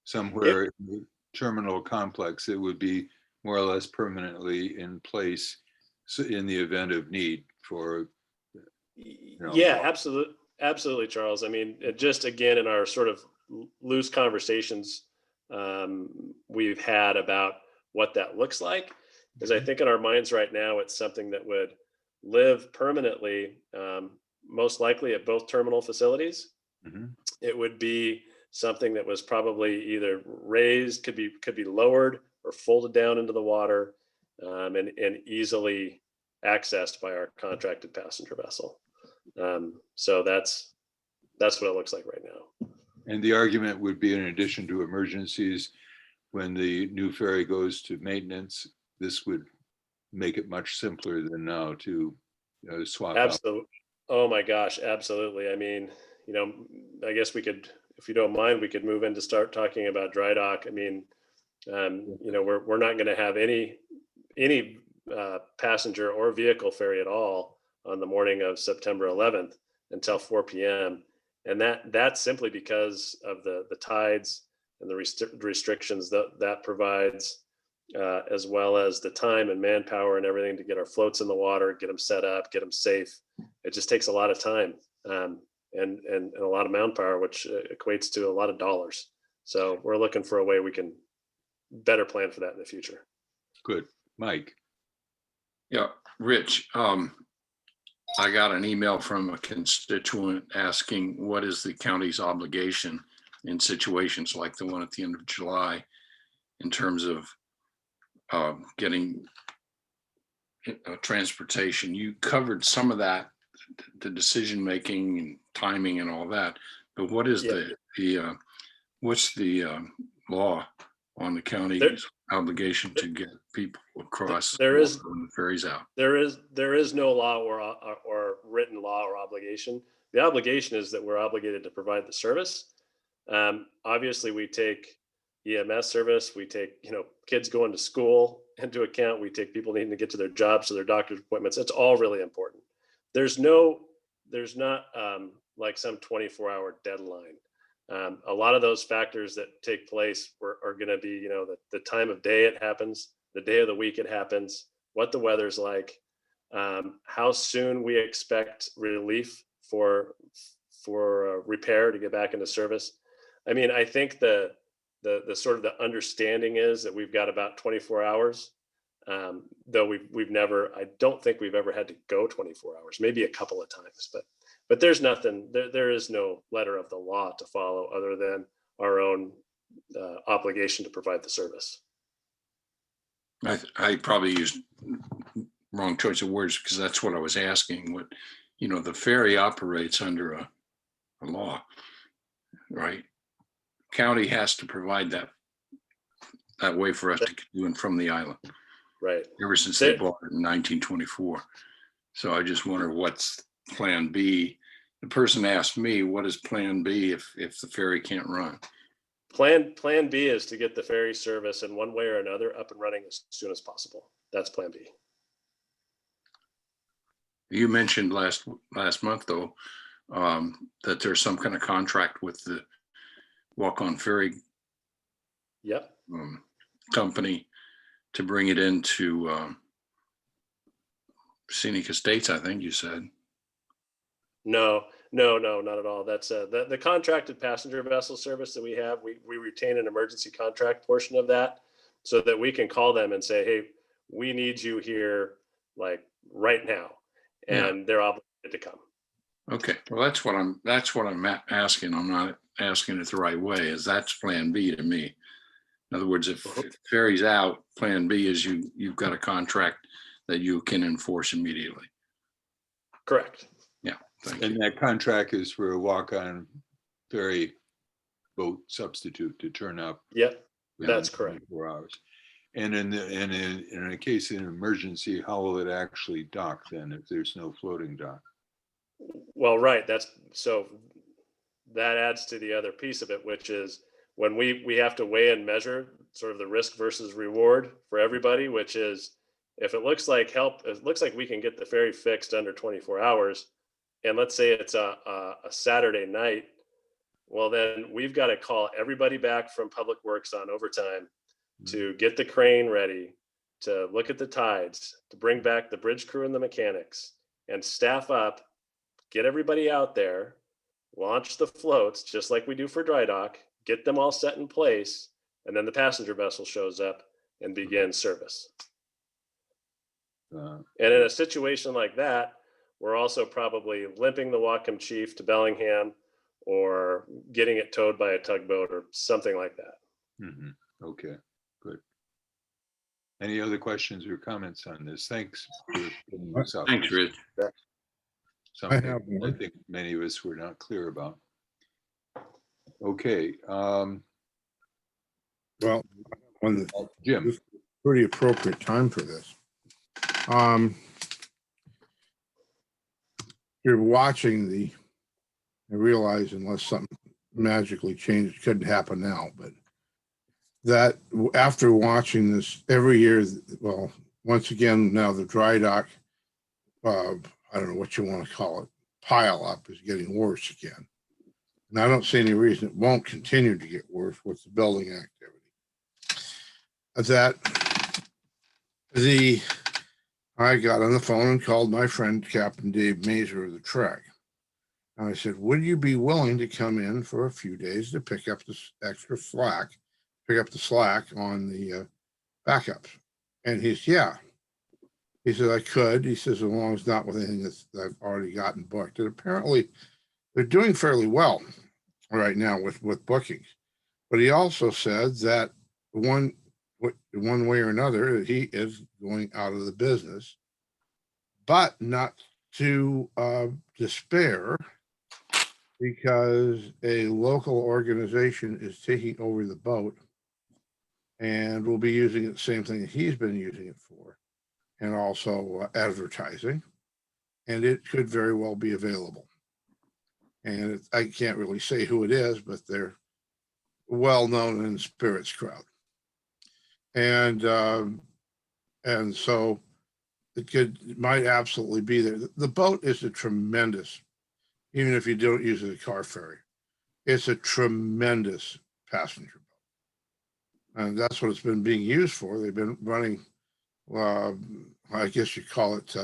somewhere terminal complex, it would be more or less permanently in place in the event of need for, Yeah, absolutely, Charles. I mean, just again, in our sort of loose conversations we've had about what that looks like, because I think in our minds right now, it's something that would live permanently, most likely at both terminal facilities. Mhm. It would be something that was probably either raised, could be lowered or folded down into the water, and easily accessed by our contracted passenger vessel. So that's what it looks like right now. And the argument would be, in addition to emergencies, when the new ferry goes to maintenance, this would make it much simpler than now to swap out. Absolutely. Oh my gosh, absolutely. I mean, I guess we could, if you don't mind, we could move in to start talking about dry dock. I mean, we're not going to have any passenger or vehicle ferry at all on the morning of September 11th until 4 p.m. And that's simply because of the tides and the restrictions that provides, as well as the time and manpower and everything to get our floats in the water, get them set up, get them safe. It just takes a lot of time, and a lot of manpower, which equates to a lot of dollars. So we're looking for a way we can better plan for that in the future. Good. Mike? Yeah, Rich, I got an email from a constituent asking what is the county's obligation in situations like the one at the end of July in terms of getting transportation. You covered some of that, the decision making and timing and all that, but what is what's the law on the county's obligation to get people across There is when the ferry's out? There is no law or written law or obligation. The obligation is that we're obligated to provide the service. Obviously, we take EMS service. We take kids going to school into account. We take people needing to get to their jobs, to their doctor's appointments. It's all really important. There's not like some 24-hour deadline. A lot of those factors that take place are going to be the time of day it happens, the day of the week it happens, what the weather's like, how soon we expect relief for repair to get back into service. I mean, I think the sort of the understanding is that we've got about 24 hours, though I don't think we've ever had to go 24 hours, maybe a couple of times, but there's nothing, there is no letter of the law to follow other than our own obligation to provide the service. I probably used wrong choice of words because that's what I was asking. What, the ferry operates under a law, right? County has to provide that way for us to get to and from the island. Right. Ever since they bought it in 1924. So I just wonder what's plan B. The person asked me, what is plan B if the ferry can't run? Plan B is to get the ferry service in one way or another up and running as soon as possible. That's plan B. You mentioned last month though, that there's some kind of contract with the walk-on ferry company to bring it into Scenic Estates, I think you said. No, not at all. That's the contracted passenger vessel service that we have. We retain an emergency contract portion of that so that we can call them and say, hey, we need you here like right now. And they're obligated to come. Okay, well, that's what I'm asking. I'm not asking it the right way. That's plan B to me. In other words, if ferry's out, plan B is you've got a contract that you can enforce immediately. Correct. Yeah, thank And you. that contract is for a walk-on ferry boat substitute to turn up. Yep, that's correct. 24 hours. And in a case of an emergency, how will it actually dock then if there's no floating dock? Well, right. So that adds to the other piece of it, which is when we have to weigh and measure sort of the risk versus reward for everybody, which is if it looks like we can get the ferry fixed under 24 hours, and let's say it's a Saturday night, well, then we've got to call everybody back from Public Works on overtime to get the crane ready, to look at the tides, to bring back the bridge crew and the mechanics, and staff up, get everybody out there, launch the floats just like we do for dry dock, get them all set in place, and then the passenger vessel shows up and begins service. Uh, And in a situation like that, we're also probably limping the Whatcom Chief to Bellingham or getting it towed by a tugboat or something like that. mhm. Okay, good. Any other questions or comments on this? Thanks for bringing this up. Thanks, Rich. Something have I one. think many of us were not clear about. Okay, Well, one that Jim, this is pretty appropriate time for this. You're watching I realize unless something magically changed, it couldn't happen now, but that after watching this every year, well, once again, now the dry dock, I don't know what you want to call it, pile up is getting worse again. And I don't see any reason it won't continue to get worse with the building activity. I got on the phone and called my friend Captain Dave Mazer of the Trek. And I said, would you be willing to come in for a few days to pick up this extra slack, pick up the slack on the backups? And he said, yeah. He said, I could. He says, as long as not with anything that I've already gotten booked. And apparently they're doing fairly well right now with bookings. But he also said that one way or another, he is going out of the business, but not to despair, because a local organization is taking over the boat and will be using it the same thing that he's been using it for, and also advertising, and it could very well be available. And I can't really say who it is, but they're well known in the spirits crowd. And so it might absolutely be there. The boat is a tremendous, even if you don't use it as a car ferry, it's a tremendous passenger boat. And that's what it's been being used for. They've been running, I guess you call it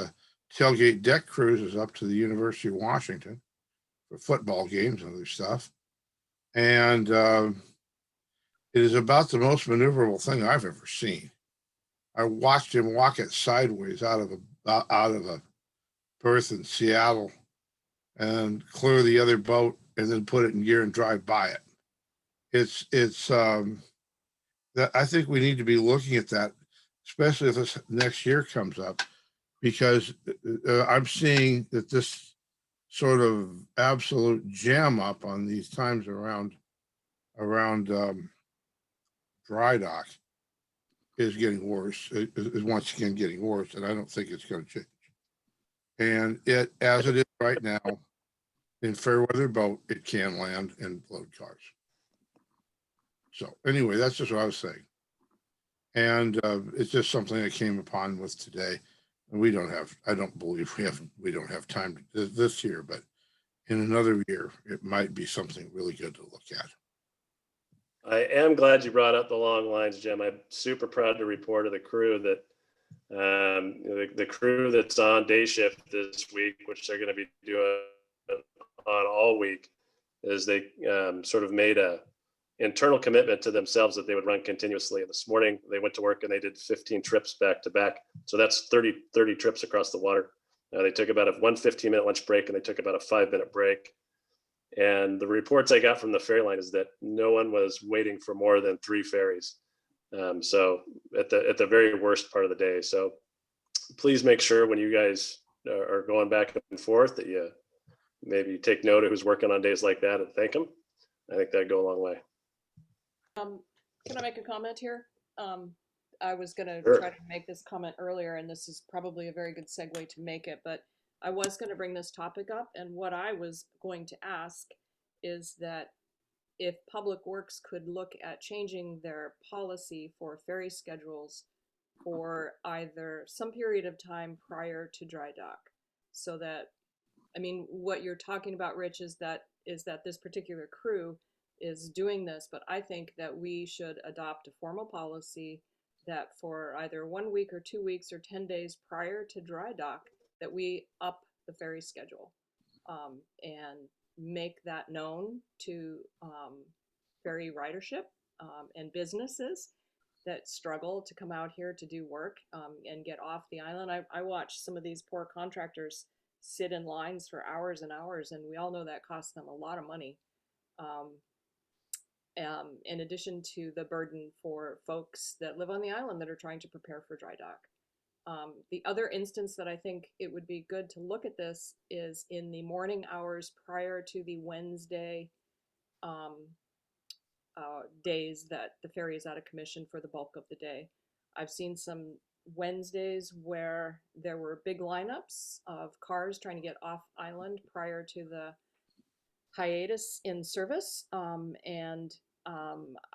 tailgate deck cruises up to the University of Washington for football games and other stuff. And it is about the most maneuverable thing I've ever seen. I watched him walk it sideways out of a berth in Seattle and clear the other boat and then put it in gear and drive by it. It's that I think we need to be looking at that, especially if this next year comes up, because I'm seeing that this sort of absolute jam up on these times around dry dock is getting worse. It is once again getting worse, and I don't think it's going to change. And it, as it is right now, in fair weather boat, it can land and load cars. So anyway, that's just what I was saying. And it's just something I came upon with today. And I don't believe we don't have time this year, but in another year, it might be something really good to look at. I am glad you brought up the long lines, Jim. I'm super proud to report to the crew that the crew that's on day shift this week, which they're going to be doing on all week, is they sort of made a internal commitment to themselves that they would run continuously. And this morning they went to work and they did 15 trips back to back. So that's 30 trips across the water. They took about a 15-minute lunch break and they took about a 5-minute break. And the reports I got from the ferry line is that no one was waiting for more than 3 ferries. So at the very worst part of the day. So please make sure when you guys are going back and forth that you maybe take note of who's working on days like that and thank them. I think that'd go a long way. Can I make a comment here? I was going to Sure. try to make this comment earlier, and this is probably a very good segue to make it, but I was going to bring this topic up, and what I was going to ask is that if Public Works could look at changing their policy for ferry schedules for either some period of time prior to dry dock, so that, I mean, what you're talking about, Rich, is that this particular crew is doing this, but I think that we should adopt a formal policy that for either 1 week or 2 weeks or 10 days prior to dry dock, that we up the ferry schedule, and make that known to ferry ridership and businesses that struggle to come out here to do work and get off the island. I watch some of these poor contractors sit in lines for hours and hours, and we all know that costs them a lot of money. In addition to the burden for folks that live on the island that are trying to prepare for dry dock. The other instance that I think it would be good to look at this is in the morning hours prior to the Wednesday days that the ferry is out of commission for the bulk of the day. I've seen some Wednesdays where there were big lineups of cars trying to get off island prior to the hiatus in service.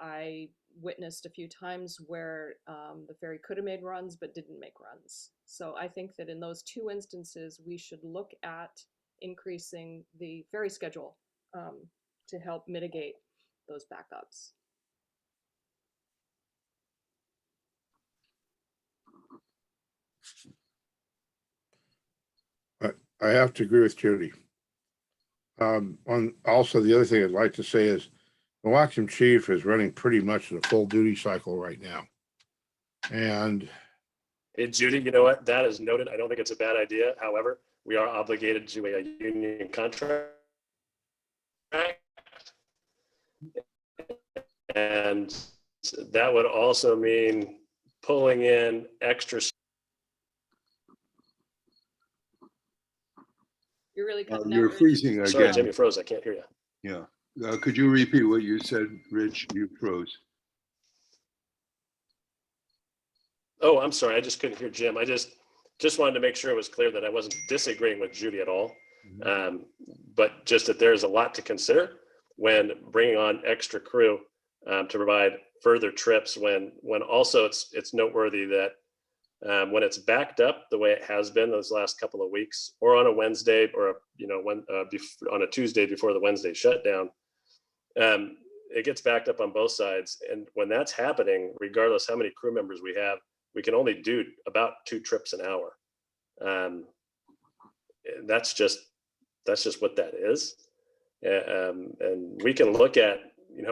I witnessed a few times where the ferry could have made runs but didn't make runs. So I think that in those two instances, we should look at increasing the ferry schedule to help mitigate those backups. I have to agree with Judy. On also, the other thing I'd like to say is the Waxham chief is running pretty much the full duty cycle right now. And Hey, Judy, you know what? That is noted. I don't think it's a bad idea. However, we are obligated to a union contract. And that would also mean pulling in extra. You're really cutting You're out. freezing Sorry, again. Jim, you froze. I can't hear you. Yeah. Could you repeat what you said, Rich? You froze. Oh, I'm sorry. I just couldn't hear Jim. I just wanted to make sure it was clear that I wasn't disagreeing with Judy at all. But just that there's a lot to consider when bringing on extra crew to provide further trips. When also it's noteworthy that when it's backed up the way it has been those last couple of weeks, or on a Wednesday, or on a Tuesday before the Wednesday shutdown, it gets backed up on both sides. And when that's happening, regardless how many crew members we have, we can only do about 2 trips an hour. That's just what that is. And we can look at,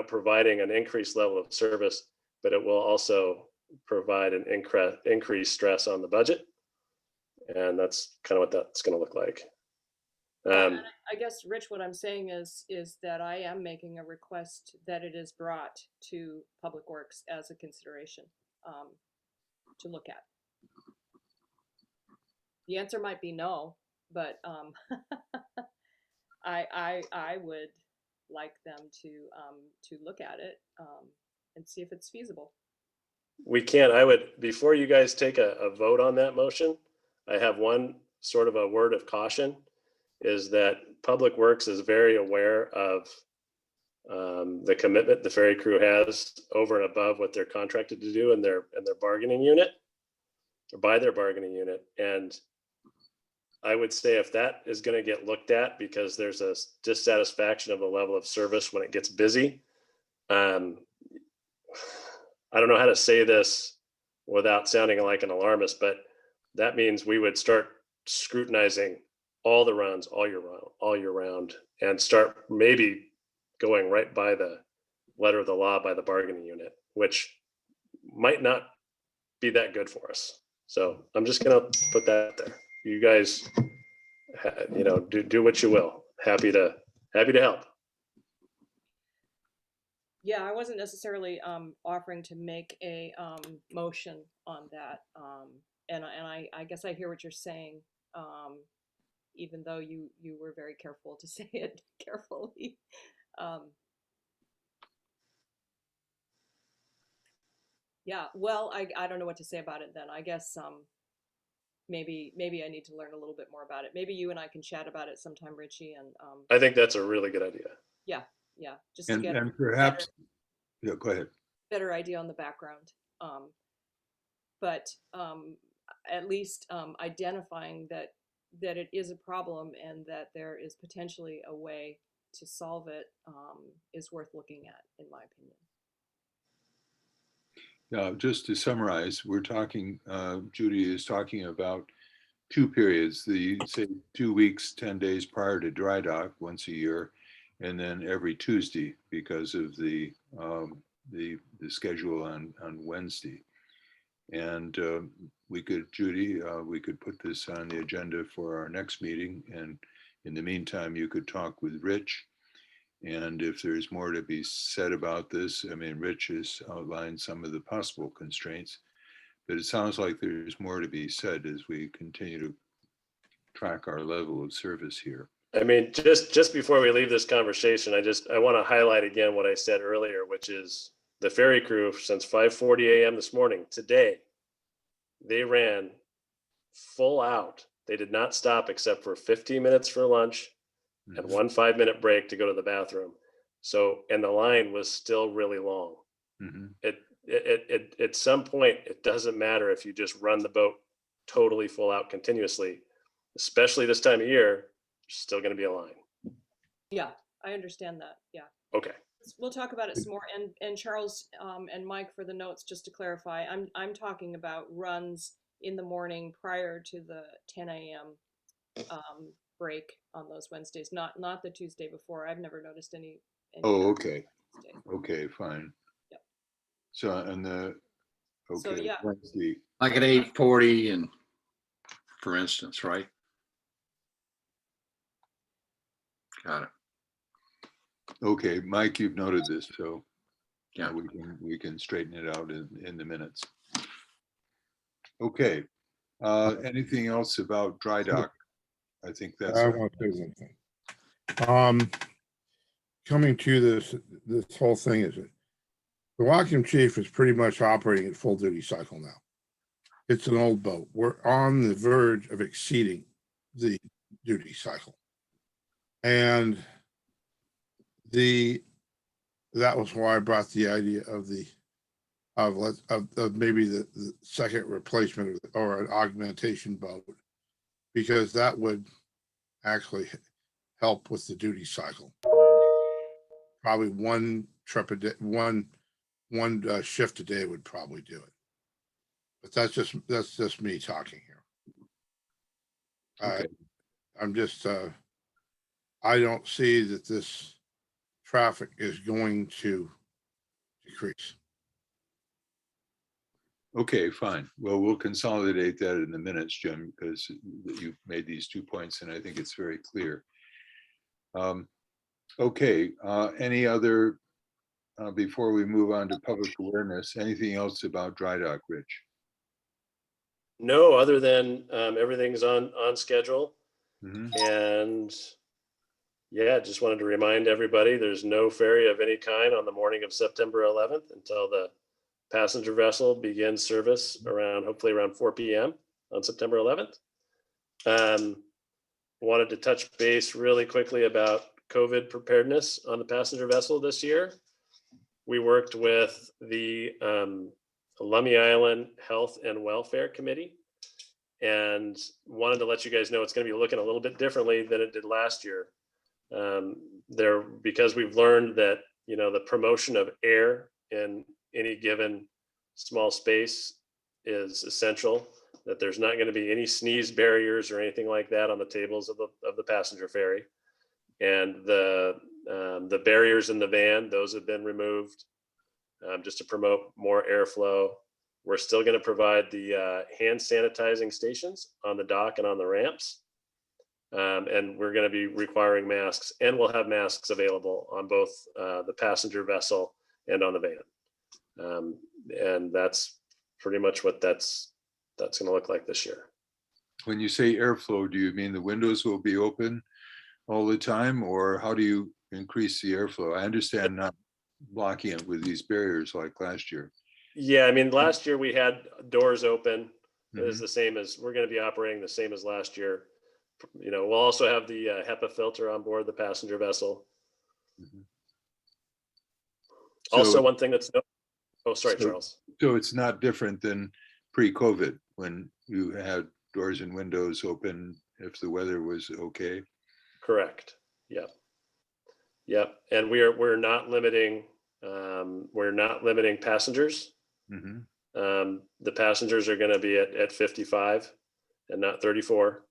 providing an increased level of service, but it will also provide an increased stress on the budget. And that's kind of what that's going to look like. I guess, Rich, what I'm saying is that I am making a request that it is brought to Public Works as a consideration to look at. The answer might be no, but I would like them to look at it and see if it's feasible. We can. I would, before you guys take a vote on that motion, I have one sort of a word of caution, is that Public Works is very aware of the commitment the ferry crew has over and above what they're contracted to do in their bargaining unit, or by their bargaining unit. And I would say if that is going to get looked at because there's a dissatisfaction of the level of service when it gets busy, I don't know how to say this without sounding like an alarmist, but that means we would start scrutinizing all the runs all year round, and start maybe going right by the letter of the law by the bargaining unit, which might not be that good for us. So I'm just going to put that there. You guys, do what you will. Happy to help. Yeah, I wasn't necessarily offering to make a motion on that, and I guess I hear what you're saying, even though you were very careful to say it carefully. Yeah, well, I don't know what to say about it then. I guess maybe I need to learn a little bit more about it. Maybe you and I can chat about it sometime, Richie. And I think that's a really good idea. Yeah, just to get And perhaps, yeah, go ahead. better idea on the background. But at least identifying that it is a problem and that there is potentially a way to solve it is worth looking at, in my opinion. Just to summarize, we're talking, Judy is talking about two periods, say 2 weeks, 10 days prior to dry dock once a year, and then every Tuesday because of the schedule on Wednesday. And we could, Judy, we could put this on the agenda for our next meeting. And in the meantime, you could talk with Rich. And if there's more to be said about this, I mean, Rich has outlined some of the possible constraints, but it sounds like there's more to be said as we continue to track our level of service here. I mean, just before we leave this conversation, I want to highlight again what I said earlier, which is the ferry crew since 5:40 a.m. this morning, today, they ran full out. They did not stop except for 15 minutes for lunch and Mhm. 1 5-minute break to go to the bathroom. So, and the line was still really long. Mhm. At some point, it doesn't matter if you just run the boat totally full out continuously, especially this time of year, there's still going to be a line. Yeah, I understand that. Yeah. Okay. We'll talk about it some more. And Charles and Mike, for the notes, just to clarify, I'm talking about runs in the morning prior to the 10 a.m. Break on those Wednesdays, not the Tuesday before. I've never noticed any Oh, okay. Wednesday. Okay, fine. Yep. So, and So, okay, yeah. Wednesday, Like at 8:40 and, for instance, right? Got it. okay, Mike, you've noted this, so Yeah. we can straighten it out in the minutes. Okay, anything else about dry dock? I think that's, I want to say one thing. Coming to this whole thing is that the Wacom Chief is pretty much operating at full duty cycle now. It's an old boat. We're on the verge of exceeding the duty cycle. And that was why I brought the idea of maybe the second replacement or an augmentation boat, because that would actually help with the duty cycle. Probably one trip a day, one shift a day would probably do it. But that's just me talking here. okay. I'm just I don't see that this traffic is going to decrease. Okay, fine. Well, we'll consolidate that in the minutes, Jim, because you've made these 2 points and I think it's very clear. Okay, any other, before we move on to public awareness, anything else about dry dock, Rich? No, other than everything's on schedule. Mhm. And yeah, just wanted to remind everybody there's no ferry of any kind on the morning of September 11th until the passenger vessel begins service hopefully around 4 p.m. on September 11th. Wanted to touch base really quickly about COVID preparedness on the passenger vessel this year. We worked with the Lummi Island Health and Welfare Committee and wanted to let you guys know it's going to be looking a little bit differently than it did last year. Because we've learned that, the promotion of air in any given small space is essential, that there's not going to be any sneeze barriers or anything like that on the tables of the passenger ferry. And the barriers in the van, those have been removed just to promote more airflow. We're still going to provide the hand sanitizing stations on the dock and on the ramps. And we're going to be requiring masks, and we'll have masks available on both the passenger vessel and on the van. And that's pretty much what that's going to look like this year. When you say airflow, do you mean the windows will be open all the time, or how do you increase the airflow? I understand not blocking it with these barriers like last year. Yeah, I mean, last year we had doors open. It was Mhm. the same as, we're going to be operating the same as last year. We'll also have the HEPA filter on board the passenger vessel. Mhm. Also, So, one thing that's, oh, sorry, so- Charles. so it's not different than pre-COVID when you had doors and windows open if the weather was okay? Correct. Yeah. Yep, and we're not limiting passengers. Mhm. The passengers are going to be at 55 and not 34.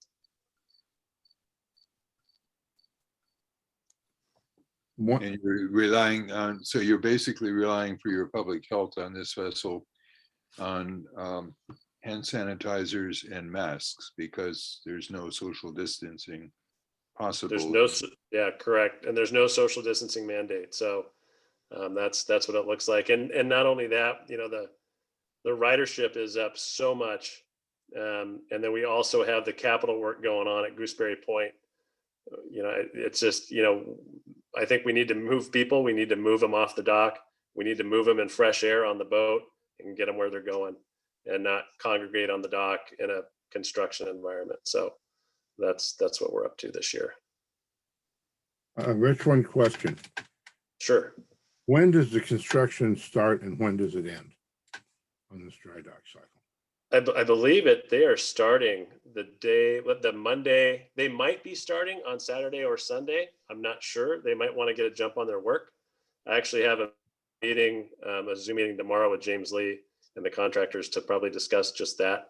One, And you're relying on, so you're basically relying for your public health on this vessel on hand sanitizers and masks because there's no social distancing possible. There's no, yeah, correct. And there's no social distancing mandate. So that's what it looks like. And not only that, you know, the ridership is up so much. And then we also have the capital work going on at Gooseberry Point. You know, it's just, you know, I think we need to move people. We need to move them off the dock. We need to move them in fresh air on the boat and get them where they're going and not congregate on the dock in a construction environment. So that's what we're up to this year. Rich, one question. Sure. When does the construction start and when does it end on this dry dock cycle? I believe they are starting the Monday. They might be starting on Saturday or Sunday. I'm not sure. They might want to get a jump on their work. I actually have a meeting, a Zoom meeting tomorrow with James Lee and the contractors to probably discuss just that.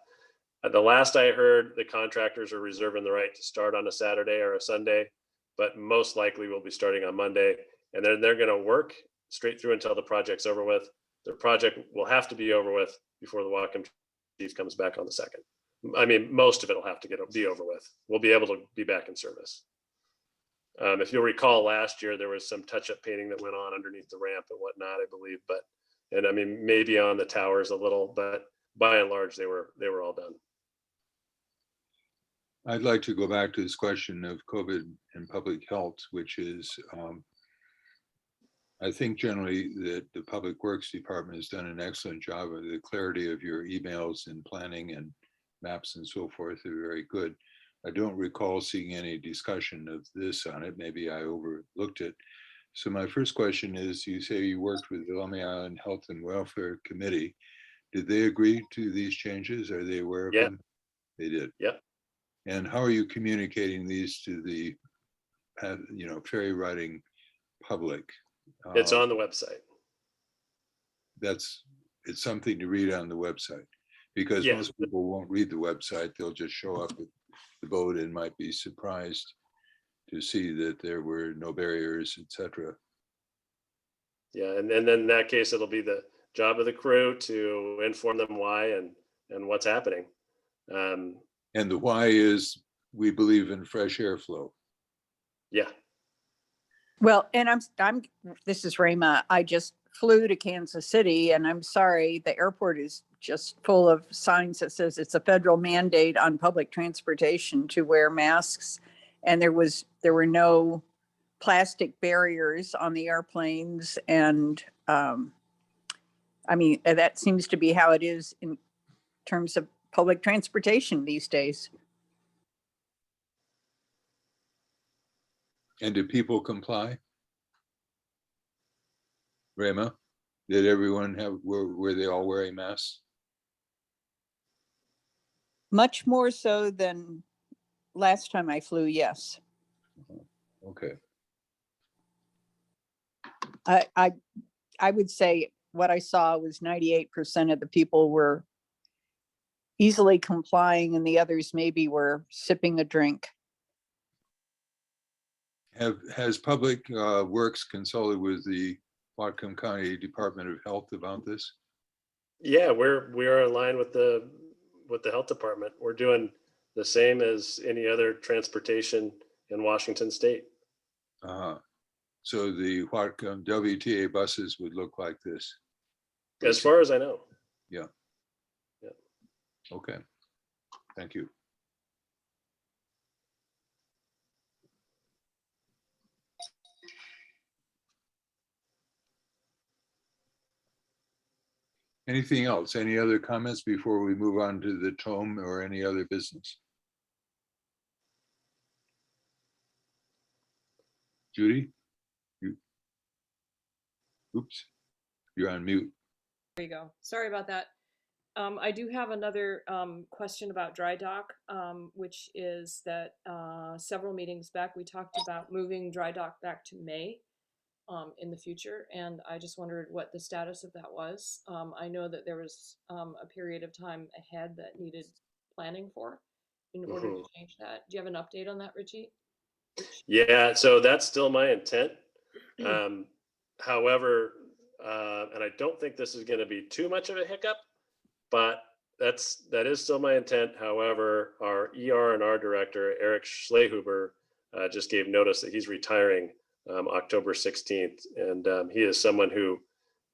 The last I heard, the contractors are reserving the right to start on a Saturday or a Sunday, but most likely we'll be starting on Monday. And then they're going to work straight through until the project's over with. The project will have to be over with before the Whatcom Chief comes back on the 2nd. I mean, most of it will have to be over with. We'll be able to be back in service. If you'll recall, last year there was some touch-up painting that went on underneath the ramp and whatnot, I believe. And I mean, maybe on the towers a little, but by and large, they were all done. I'd like to go back to this question of COVID and public health, which is, I think generally that the Public Works Department has done an excellent job of the clarity of your emails and planning and maps and so forth are very good. I don't recall seeing any discussion of this on it. Maybe I overlooked it. So my first question is, you say you worked with the Lummi Island Health and Welfare Committee. Did they agree to these changes? Are they aware of them? They did. Yep. And how are you communicating these to the, ferry riding public? It's on the website. It's something to read on the website because Yes. most people won't read the website. They'll just show up at the boat and might be surprised to see that there were no barriers, etc. Yeah, and then in that case, it'll be the job of the crew to inform them why and what's happening. And the why is we believe in fresh airflow. Yeah. Well, and this is Rama. I just flew to Kansas City and I'm sorry, the airport is just full of signs that says it's a federal mandate on public transportation to wear masks. And there were no plastic barriers on the airplanes. And I mean, that seems to be how it is in terms of public transportation these days. And do people comply? Rema, did everyone were they all wearing masks? Much more so than last time I flew, yes. Okay. I would say what I saw was 98% of the people were easily complying and the others maybe were sipping a drink. Has Public Works consulted with the Whatcom County Department of Health about this? Yeah, we are in line with the health department. We're doing the same as any other transportation in Washington State. So the Whatcom WTA buses would look like this. As far as I know. Yeah. Yeah. Okay. Thank you. Anything else? Any other comments before we move on to the tome or any other business? Judy? Oops, you're on mute. There you go. Sorry about that. I do have another question about dry dock, which is that several meetings back, we talked about moving dry dock back to May. in the future. And I just wondered what the status of that was. I know that there was a period of time ahead that needed planning for in order to Mhm. change that. Do you have an update on that, Richie? Yeah, so that's still my intent. However, and I don't think this is going to be too much of a hiccup, but that is still my intent. However, our ER&R director, Eric Schlehuber, just gave notice that he's retiring October 16th. And he is someone who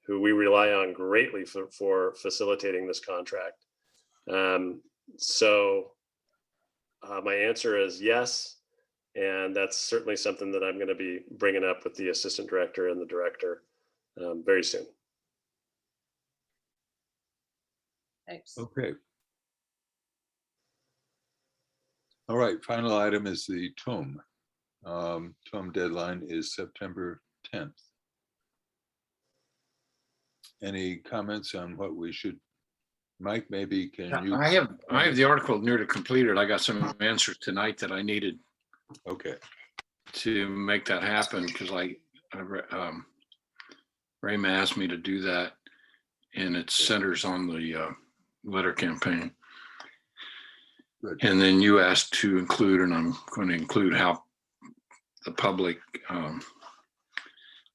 we rely on greatly for facilitating this contract. So my answer is yes. And that's certainly something that I'm going to be bringing up with the assistant director and the director very soon. Thanks. Okay. All right, final item is the TOM. TOM deadline is September 10th. Any comments on what we should, Mike, maybe can you? I have the article near to completed. I got some answers tonight that I needed Okay, to make that happen because Rayma asked me to do that, and it centers on the letter campaign. good. And then you asked to include, and I'm going to include how the public,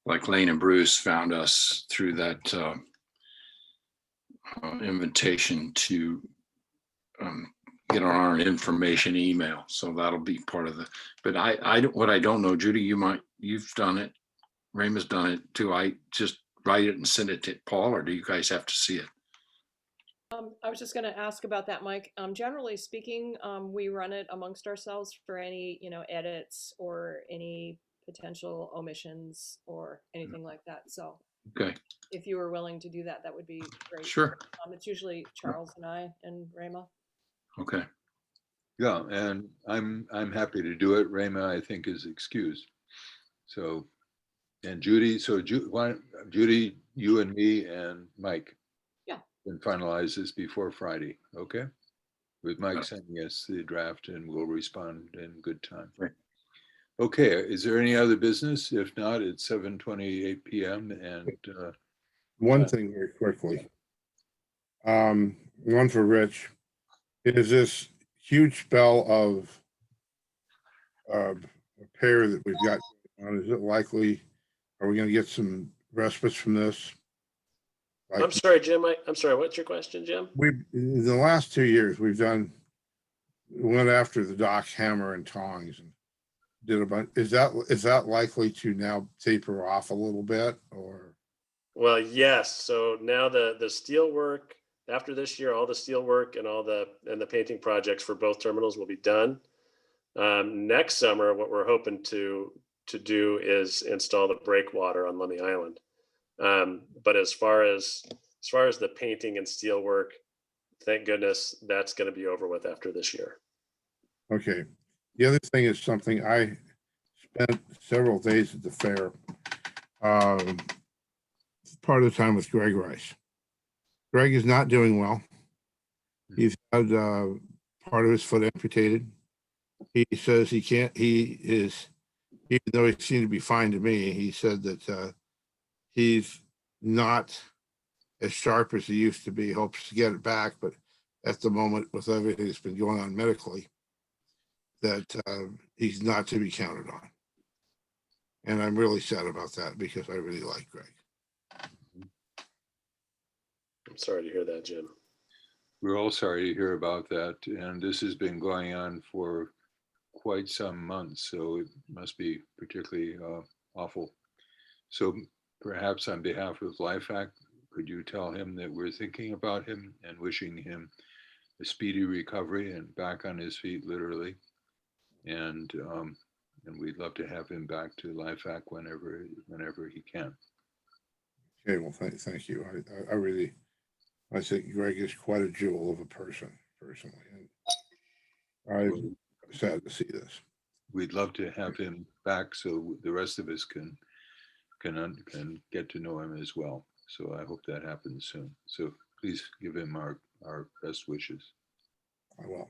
like Lane and Bruce, found us through that invitation to get on our information email. So that'll be part of the. But what I don't know, Judy, you've done it. Rayma's done it too. I just write it and send it to Paul, or do you guys have to see it? I was just going to ask about that, Mike. Generally speaking, we run it amongst ourselves for any, edits or any potential omissions or anything like that. So Okay, if you were willing to do that, that would be great. sure. It's usually Charles and I and Rayma. Okay. Yeah, and I'm happy to do it. Rayma, I think, is excused. So, and Judy, so Judy, you and me and Mike. Yeah. Can finalize this before Friday, okay? With Mike sending us the draft and we'll respond in good time. Right. Okay, is there any other business? If not, it's 7:28 PM and One thing very quickly. One for Rich. Is this huge spell of repair that we've got on, is it likely, are we gonna get some respites from this? I'm sorry, Jim. I'm sorry. What's your question, Jim? In the last 2 years, we went after the docks hammer and tongs and did a bunch. Is that likely to now taper off a little bit, or? Well, yes. So now the steel work after this year, all the steel work and the painting projects for both terminals will be done. Next summer, what we're hoping to do is install the breakwater on Lummi Island. But as far as the painting and steel work, thank goodness that's going to be over with after this year. Okay. The other thing is something I spent several days at the fair. Part of the time with Greg Rice. Greg is not doing well. He's had part of his foot amputated. He says he can't, even though he seemed to be fine to me, he said that he's not as sharp as he used to be, hopes to get it back, but at the moment with everything that's been going on medically, that he's not to be counted on. And I'm really sad about that because I really like Greg. I'm sorry to hear that, Jim. we're all sorry to hear about that. And this has been going on for quite some months, so it must be particularly awful. So perhaps on behalf of LIFAC, could you tell him that we're thinking about him and wishing him a speedy recovery and back on his feet, literally. And we'd love to have him back to LIFAC whenever he can. Okay, well, thank you. I think Greg is quite a jewel of a person, personally. And I'm sad to see this. We'd love to have him back so the rest of us can get to know him as well. So I hope that happens soon. So please give him our best wishes. I will.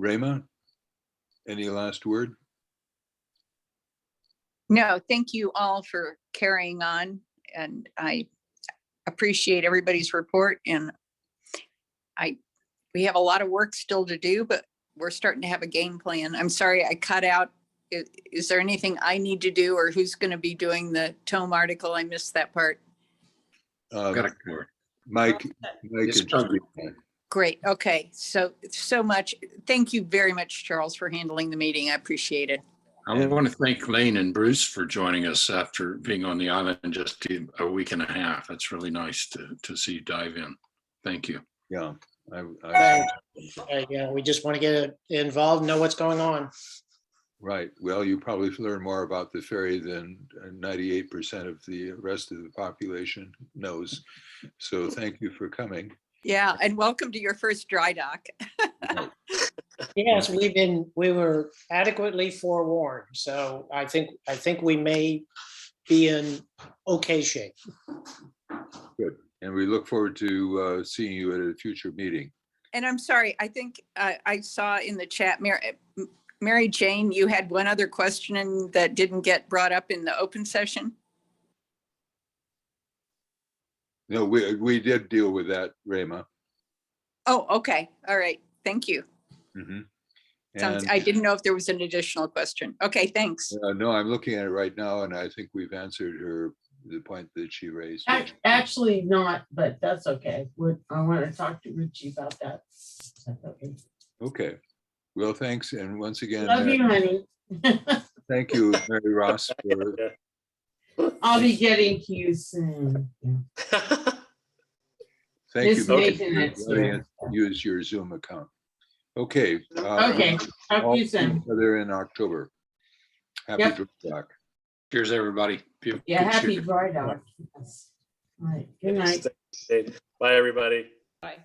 Rayma, any last word? No, thank you all for carrying on, and I appreciate everybody's report, and we have a lot of work still to do, but we're starting to have a game plan. I'm sorry I cut out. Is there anything I need to do, or who's going to be doing the tome article? I missed that part. Got it covered. Mike. It's and covered. Great. Okay. So much. Thank you very much, Charles, for handling the meeting. I appreciate it. I want to thank Lane and Bruce for joining us after being on the island just a week and a half. That's really nice to see you dive in. Thank you. Yeah. Yeah, we just want to get involved, know what's going on. Right. Well, you probably learn more about the ferry than 98% of the rest of the population knows. So thank you for coming. Yeah. And welcome to your first dry dock. Yes, we were adequately forewarned, so I think we may be in okay shape. Good. And we look forward to seeing you at a future meeting. And I'm sorry, I think I saw in the chat, Mary Jane, you had one other question that didn't get brought up in the open session. No, we did deal with that, Rema. Oh, okay. All right. Thank you. Mhm. Sounds, And I didn't know if there was an additional question. Okay, thanks. no, I'm looking at it right now, and I think we've answered the point that she raised. Actually not, but that's okay. I want to talk to Richie about that. That's okay. Okay. Well, thanks. And once again, Love you, honey. thank you, Mary Ross, for I'll be getting to you soon. thank you Miss for Nathan, it's letting here. us use your Zoom account. Okay. Okay, talk to All you see soon. each other in October. Happy Yep. Dry Dock. Cheers, everybody. Yeah, Good happy cheer. dry dock. Yes. All right, good night. Bye, everybody. Bye.